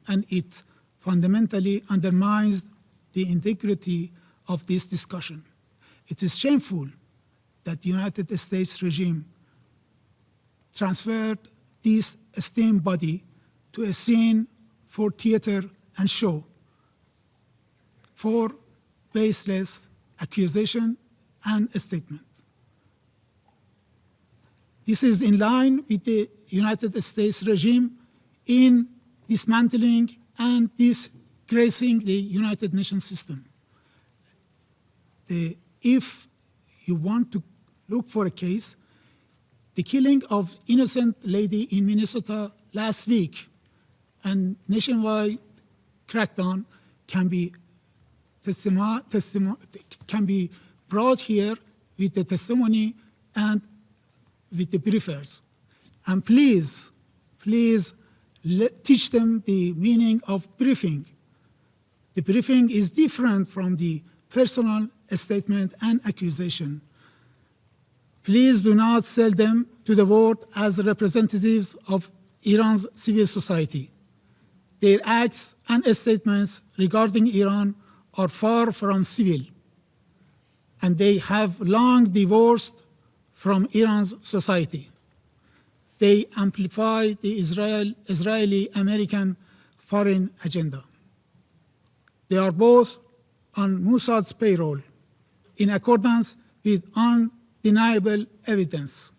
and it fundamentally undermines the integrity of this discussion. It is shameful that the United States regime transferred this esteemed body to a scene for theater and show, for baseless accusation and statement. This is in line with the United States regime in dismantling and disgracing the United Nations system. If you want to look for a case, the killing of innocent lady in Minnesota last week and nationwide crackdown can be brought here with the testimony and with the briefers. And please teach them the meaning of briefing. The briefing is different from the personal statement and accusation. Please do not sell them to the world as representatives of Iran's civil society. Their acts and statements regarding Iran are far from civil, and they have long divorced from Iran's society. They amplify the Israeli-American foreign agenda. They are both on Mossad's payroll in accordance with undeniable evidence.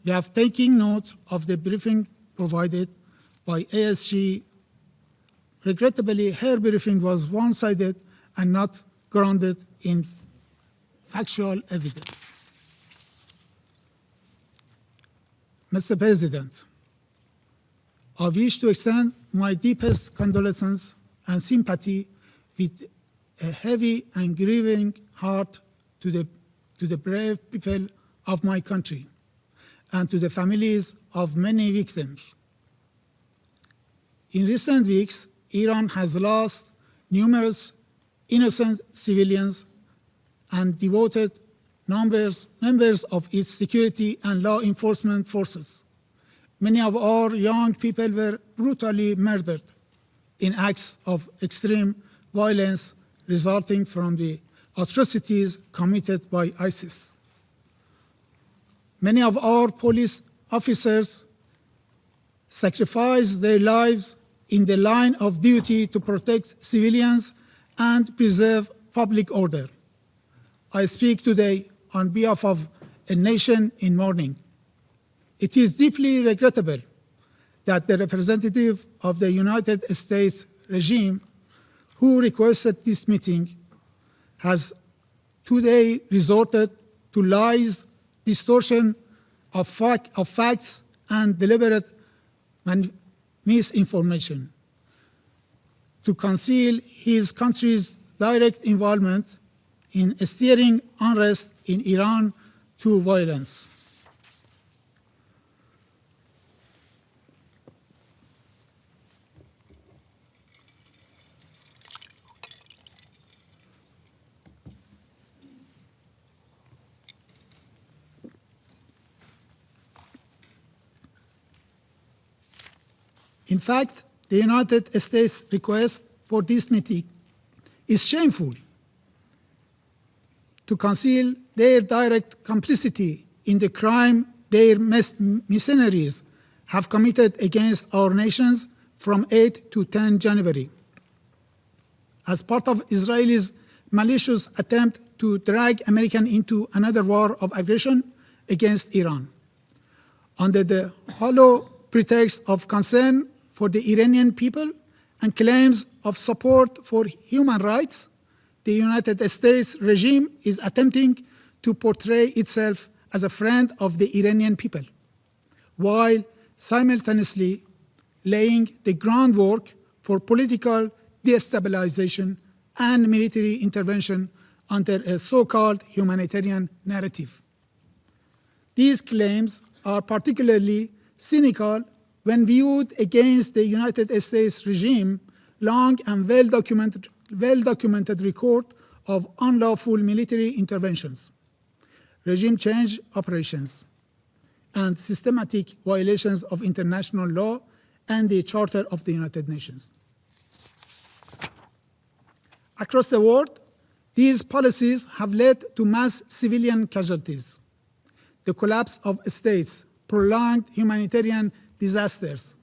We have taken note of the briefing provided by ASG. Regrettably, her briefing was one-sided and not grounded in factual evidence. Mr. President, I wish to extend my deepest condolences and sympathy with a heavy and grieving heart to the brave people of my country and to the families of many victims. In recent weeks, Iran has lost numerous innocent civilians and devoted members of its security and law enforcement forces. Many of our young people were brutally murdered in acts of extreme violence resulting from the atrocities committed by ISIS. Many of our police officers sacrificed their lives in the line of duty to protect civilians and preserve public order. I speak today on behalf of a nation in mourning. It is deeply regrettable that the representative of the United States regime who requested this meeting has today resorted to lies, distortion of facts, and deliberate misinformation to conceal his country's direct involvement in steering unrest in Iran to violence. In fact, the United States request for this meeting is shameful to conceal their direct complicity in the crime their mercenaries have committed against our nations from 8 to 10 January. As part of Israel's malicious attempt to drag America into another war of aggression against Iran. Under the hollow pretext of concern for the Iranian people and claims of support for human rights, the United States regime is attempting to portray itself as a friend of the Iranian people, while simultaneously laying the groundwork for political destabilization and military intervention under a so-called humanitarian narrative. These claims are particularly cynical when viewed against the United States regime long and well-documented record of unlawful military interventions, regime change operations, and systematic violations of international law and the Charter of the United Nations. Across the world, these policies have led to mass civilian casualties, the collapse of states, prolonged humanitarian disasters,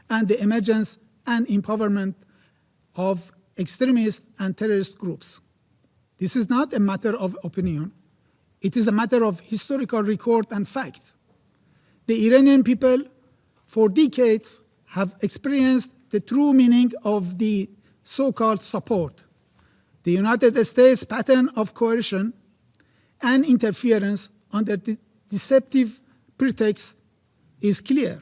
and the emergence and empowerment of extremist and terrorist groups. This is not a matter of opinion. It is a matter of historical record and fact. The Iranian people, for decades, have experienced the true meaning of the so-called support. The United States pattern of coercion and interference under the deceptive pretext is clear,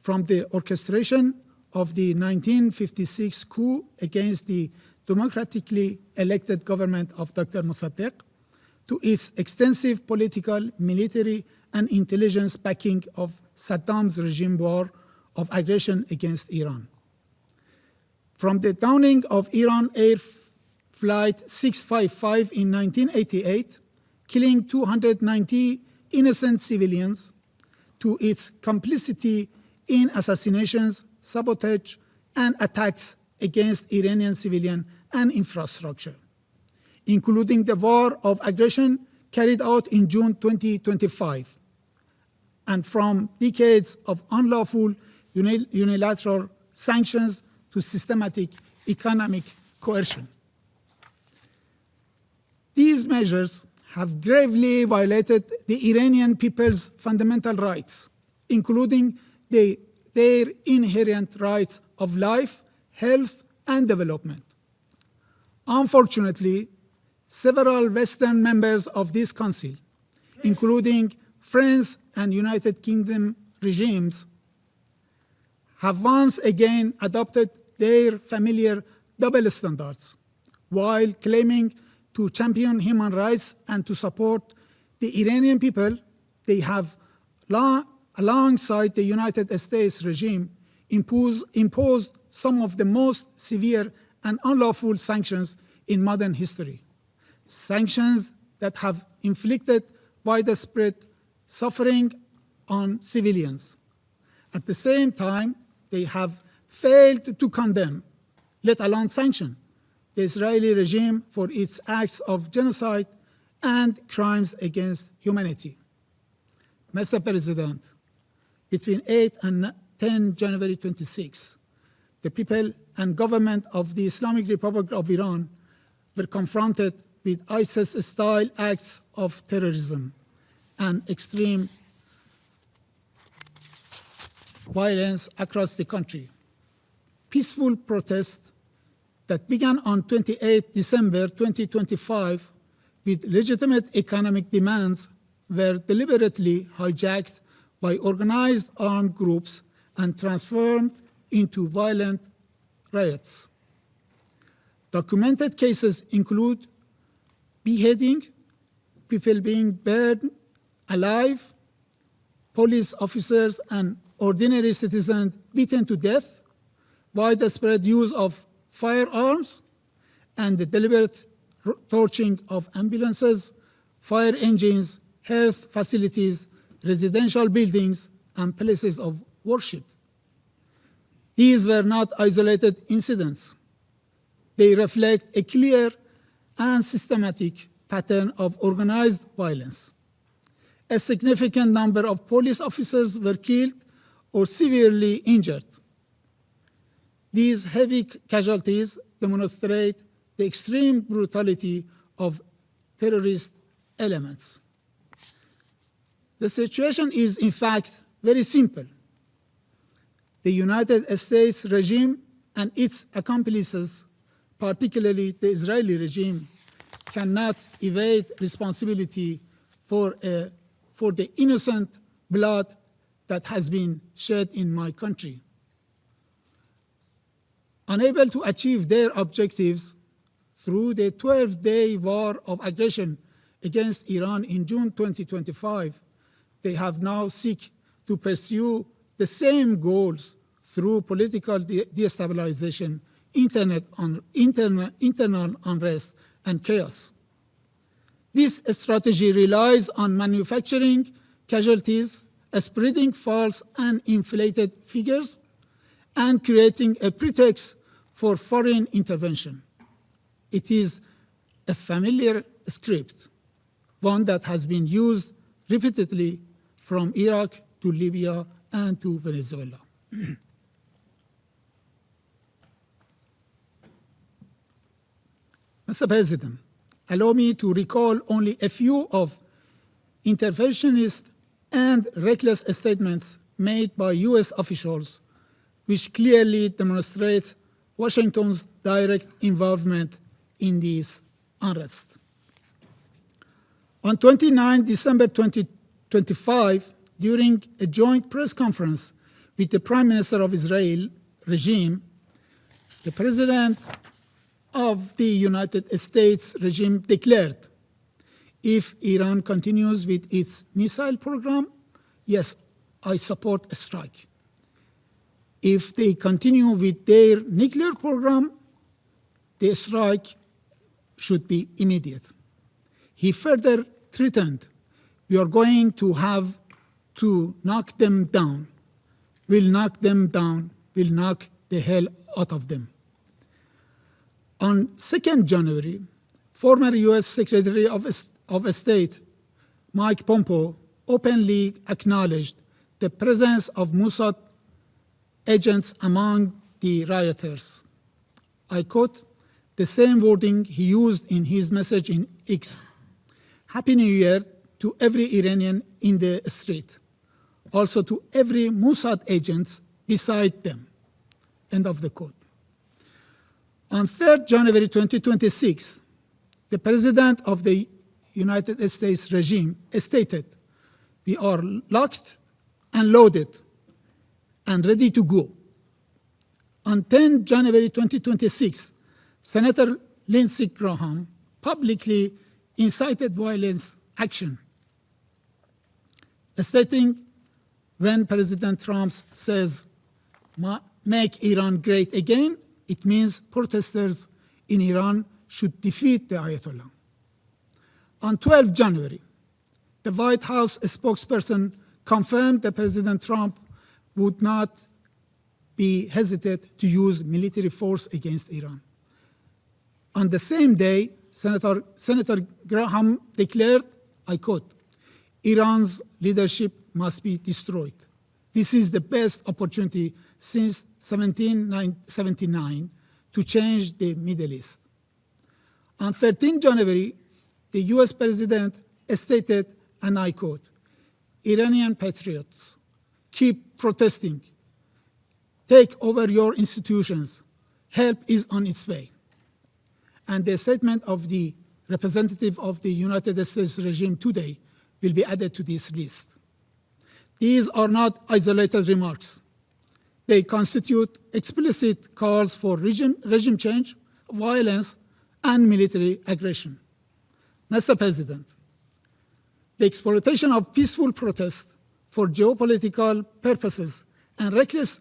from the orchestration of the 1956 coup against the democratically elected government of Dr. Mossadegh to its extensive political, military, and intelligence backing of Saddam's regime war of aggression against Iran. From the downing of Iran Air Flight 655 in 1988, killing 290 innocent civilians, to its complicity in assassinations, sabotage, and attacks against Iranian civilian and infrastructure, including the war of aggression carried out in June 2025, and from decades of unlawful unilateral sanctions to systematic economic coercion. These measures have gravely violated the Iranian people's fundamental rights, including their inherent rights of life, health, and development. Unfortunately, several Western members of this Council, including France and United Kingdom regimes, have once again adopted their familiar double standards, while claiming to champion human rights and to support the Iranian people. They have, alongside the United States regime, imposed some of the most severe and unlawful sanctions in modern history. Sanctions that have inflicted widespread suffering on civilians. At the same time, they have failed to condemn, let alone sanction, the Israeli regime for its acts of genocide and crimes against humanity. Mr. President, between 8 and 10 January 26, the people and government of the Islamic Republic of Iran were confronted with ISIS-style acts of terrorism and extreme violence across the country. Peaceful protests that began on 28 December 2025 with legitimate economic demands were deliberately hijacked by organized armed groups and transformed into violent riots. Documented cases include beheading, people being burned alive, police officers and ordinary citizens beaten to death, widespread use of firearms, and the deliberate torching of ambulances, fire engines, health facilities, residential buildings, and places of worship. These were not isolated incidents. They reflect a clear and systematic pattern of organized violence. A significant number of police officers were killed or severely injured. These heavy casualties demonstrate the extreme brutality of terrorist elements. The situation is, in fact, very simple. The United States regime and its accomplices, particularly the Israeli regime, cannot evade responsibility for the innocent blood that has been shed in my country. Unable to achieve their objectives through the 12-day war of aggression against Iran in June 2025, they have now sought to pursue the same goals through political destabilization, internal unrest, and chaos. This strategy relies on manufacturing casualties, spreading false and inflated figures, and creating a pretext for foreign intervention. It is a familiar script, one that has been used repeatedly from Iraq to Libya and to Venezuela. Mr. President, allow me to recall only a few of interventionist and reckless statements made by US officials, which clearly demonstrates Washington's direct involvement in this unrest. On 29 December 2025, during a joint press conference with the Prime Minister of Israel regime, the President of the United States regime declared, if Iran continues with its missile program, yes, I support a strike. If they continue with their nuclear program, the strike should be immediate. He further threatened, we are going to have to knock them down. We'll knock them down. We'll knock the hell out of them. On 2nd January, former US Secretary of State Mike Pompeo openly acknowledged the presence of Mossad agents among the rioters. I quote the same wording he used in his message in X. Happy New Year to every Iranian in the street, also to every Mossad agent beside them. End of the quote. On 3rd January 2026, the President of the United States regime stated, we are locked and loaded and ready to go. On 10 January 2026, Senator Lindsey Graham publicly incited violence action, stating when President Trump says, make Iran great again, it means protesters in Iran should defeat the Ayatollah. On 12 January, the White House spokesperson confirmed that President Trump would not be hesitant to use military force against Iran. On the same day, Senator Graham declared, I quote, Iran's leadership must be destroyed. This is the best opportunity since 1779 to change the Middle East. On 13 January, the US President stated, and I quote, Iranian patriots, keep protesting. Take over your institutions. Help is on its way. And the statement of the representative of the United States regime today will be added to this list. These are not isolated remarks. They constitute explicit calls for regime change, violence, and military aggression. Mr. President, the exploitation of peaceful protest for geopolitical purposes and reckless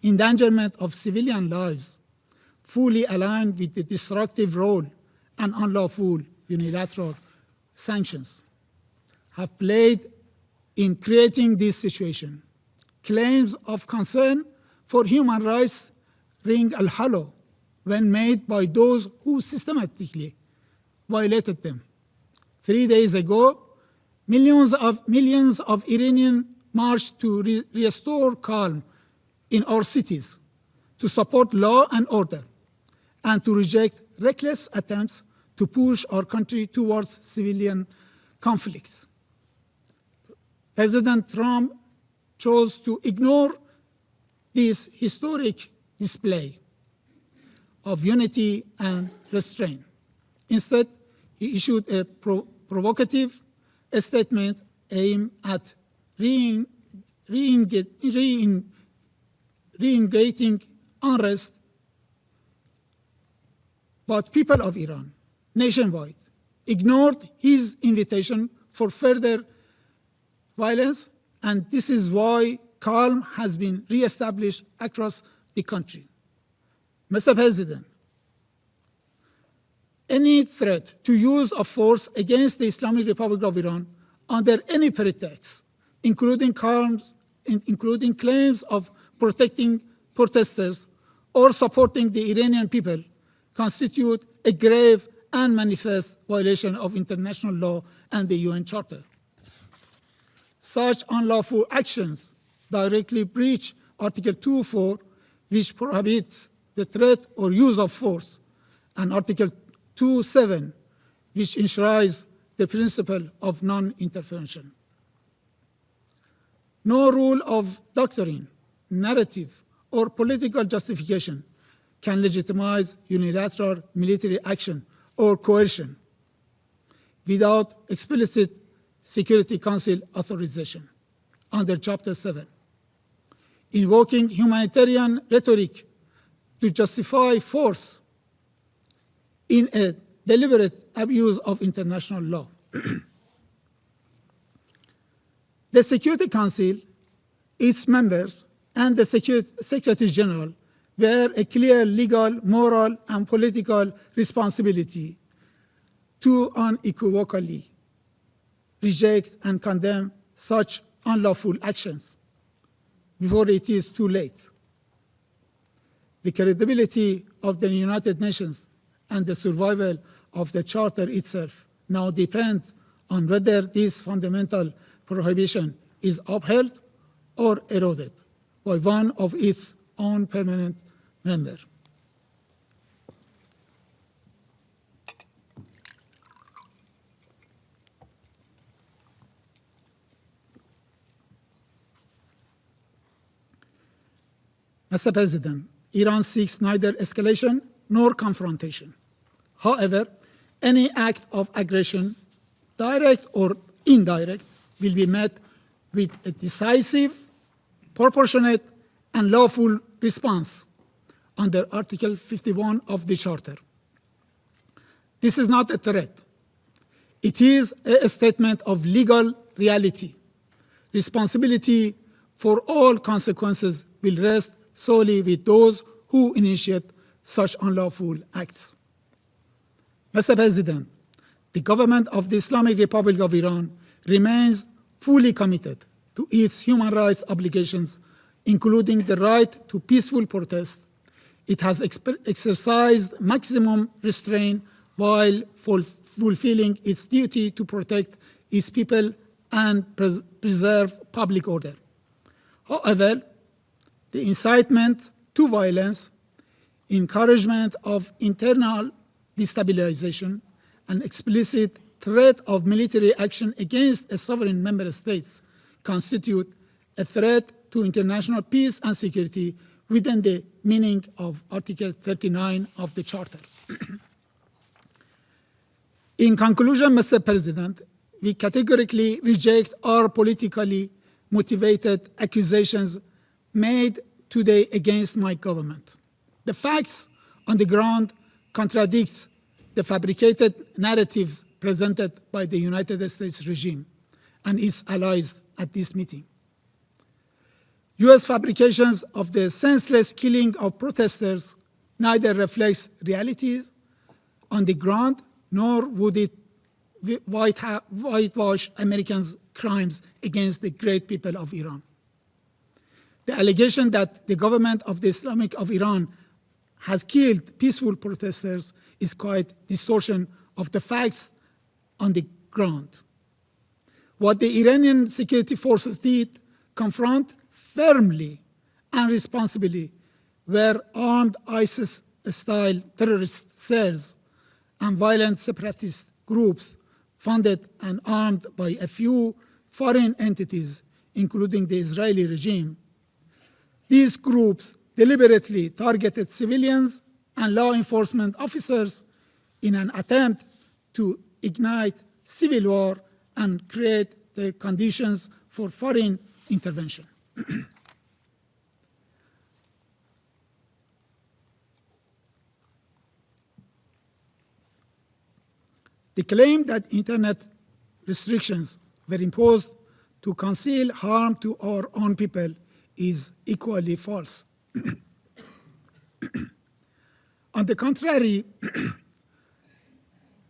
endangerment of civilian lives fully aligned with the destructive role and unlawful unilateral sanctions have played in creating this situation. Claims of concern for human rights ring hollow when made by those who systematically violated them. 3 days ago, millions of Iranians marched to restore calm in our cities, to support law and order, and to reject reckless attempts to push our country towards civilian conflict. President Trump chose to ignore this historic display of unity and restraint. Instead, he issued a provocative statement aimed at reintegrating unrest, but people of Iran nationwide ignored his invitation for further violence, and this is why calm has been reestablished across the country. Mr. President, any threat to use of force against the Islamic Republic of Iran under any pretext, including claims of protecting protesters or supporting the Iranian people, constitute a grave and manifest violation of international law and the UN Charter. Such unlawful actions directly breach Article 2.4, which prohibits the threat or use of force, and Article 2.7, which enshrines the principle of non-intervention. No rule of doctrine, narrative, or political justification can legitimize unilateral military action or coercion without explicit Security Council authorization under Chapter 7. Invoking humanitarian rhetoric to justify force in a deliberate abuse of international law. The Security Council, its members, and the Secretary General bear a clear legal, moral, and political responsibility to unequivocally reject and condemn such unlawful actions before it is too late. The credibility of the United Nations and the survival of the Charter itself now depend on whether this fundamental prohibition is upheld or eroded by one of its own permanent members. Mr. President, Iran seeks neither escalation nor confrontation. However, any act of aggression, direct or indirect, will be met with a decisive, proportionate, and lawful response under Article 51 of the Charter. This is not a threat. It is a statement of legal reality. Responsibility for all consequences will rest solely with those who initiate such unlawful acts. Mr. President, the government of the Islamic Republic of Iran remains fully committed to its human rights obligations, including the right to peaceful protest. It has exercised maximum restraint while fulfilling its duty to protect its people and preserve public order. However, the incitement to violence, encouragement of internal destabilization, and explicit threat of military action against a sovereign member states constitute a threat to international peace and security within the meaning of Article 39 of the Charter. In conclusion, Mr. President, we categorically reject all politically motivated accusations made today against my government. The facts on the ground contradict the fabricated narratives presented by the United States regime and its allies at this meeting. U.S. fabrications of the senseless killing of protesters neither reflects reality on the ground, nor would it whitewash Americans' crimes against the great people of Iran. The allegation that the government of the Islamic of Iran has killed peaceful protesters is quite distortion of the facts on the ground. What the Iranian security forces did confront firmly and responsibly were armed ISIS style terrorist cells and violent separatist groups funded and armed by a few foreign entities, including the Israeli regime. These groups deliberately targeted civilians and law enforcement officers in an attempt to ignite civil war and create the conditions for foreign intervention. The claim that internet restrictions were imposed to conceal harm to our own people is equally false. On the contrary,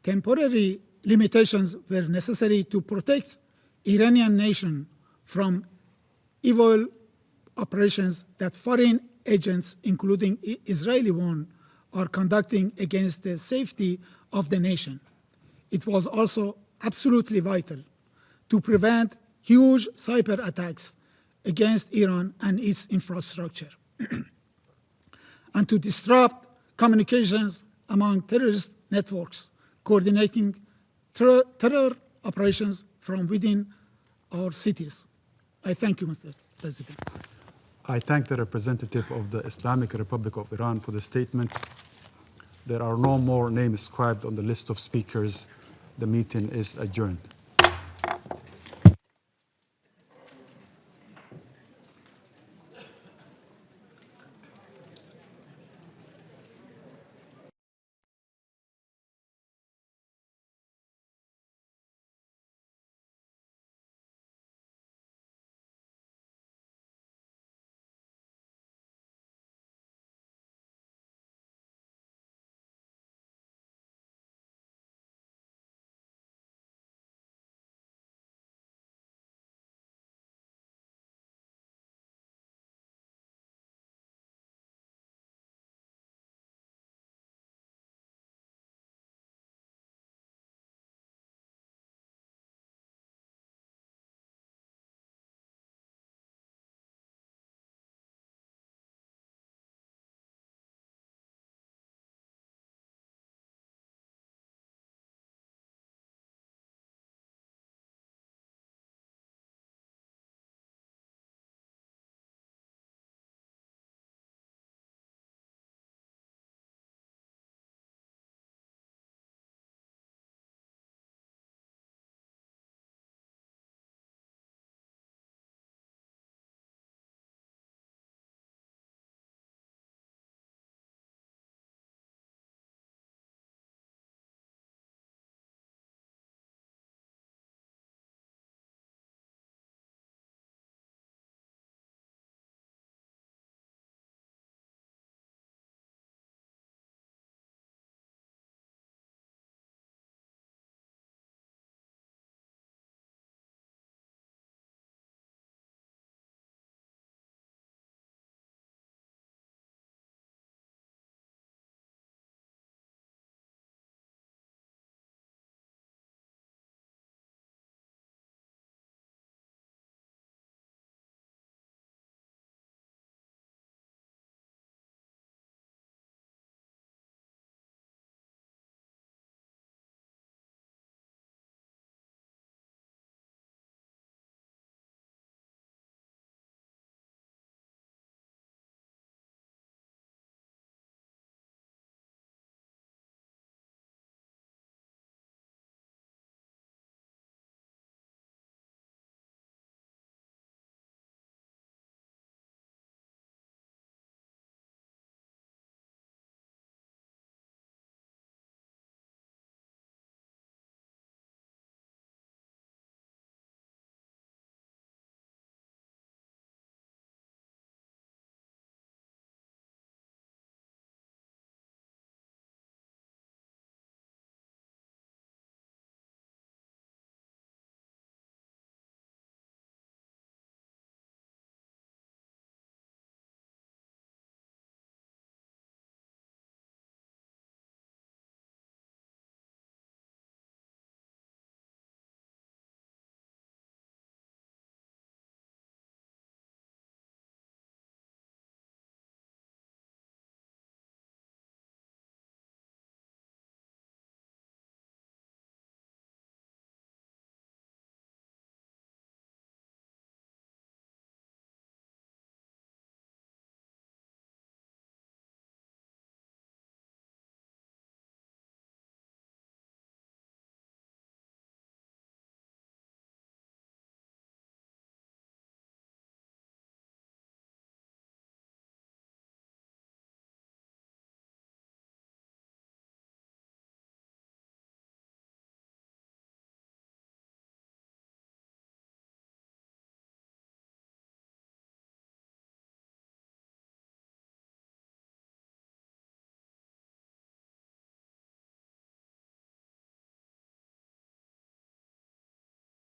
temporary limitations were necessary to protect Iranian nation from evil operations that foreign agents, including Israeli one, are conducting against the safety of the nation. It was also absolutely vital to prevent huge cyber attacks against Iran and its infrastructure, and to disrupt communications among terrorist networks, coordinating terror operations from within our cities. I thank you, Mr. President. I thank the representative of the Islamic Republic of Iran for the statement. There are no more names inscribed on the list of speakers. The meeting is adjourned.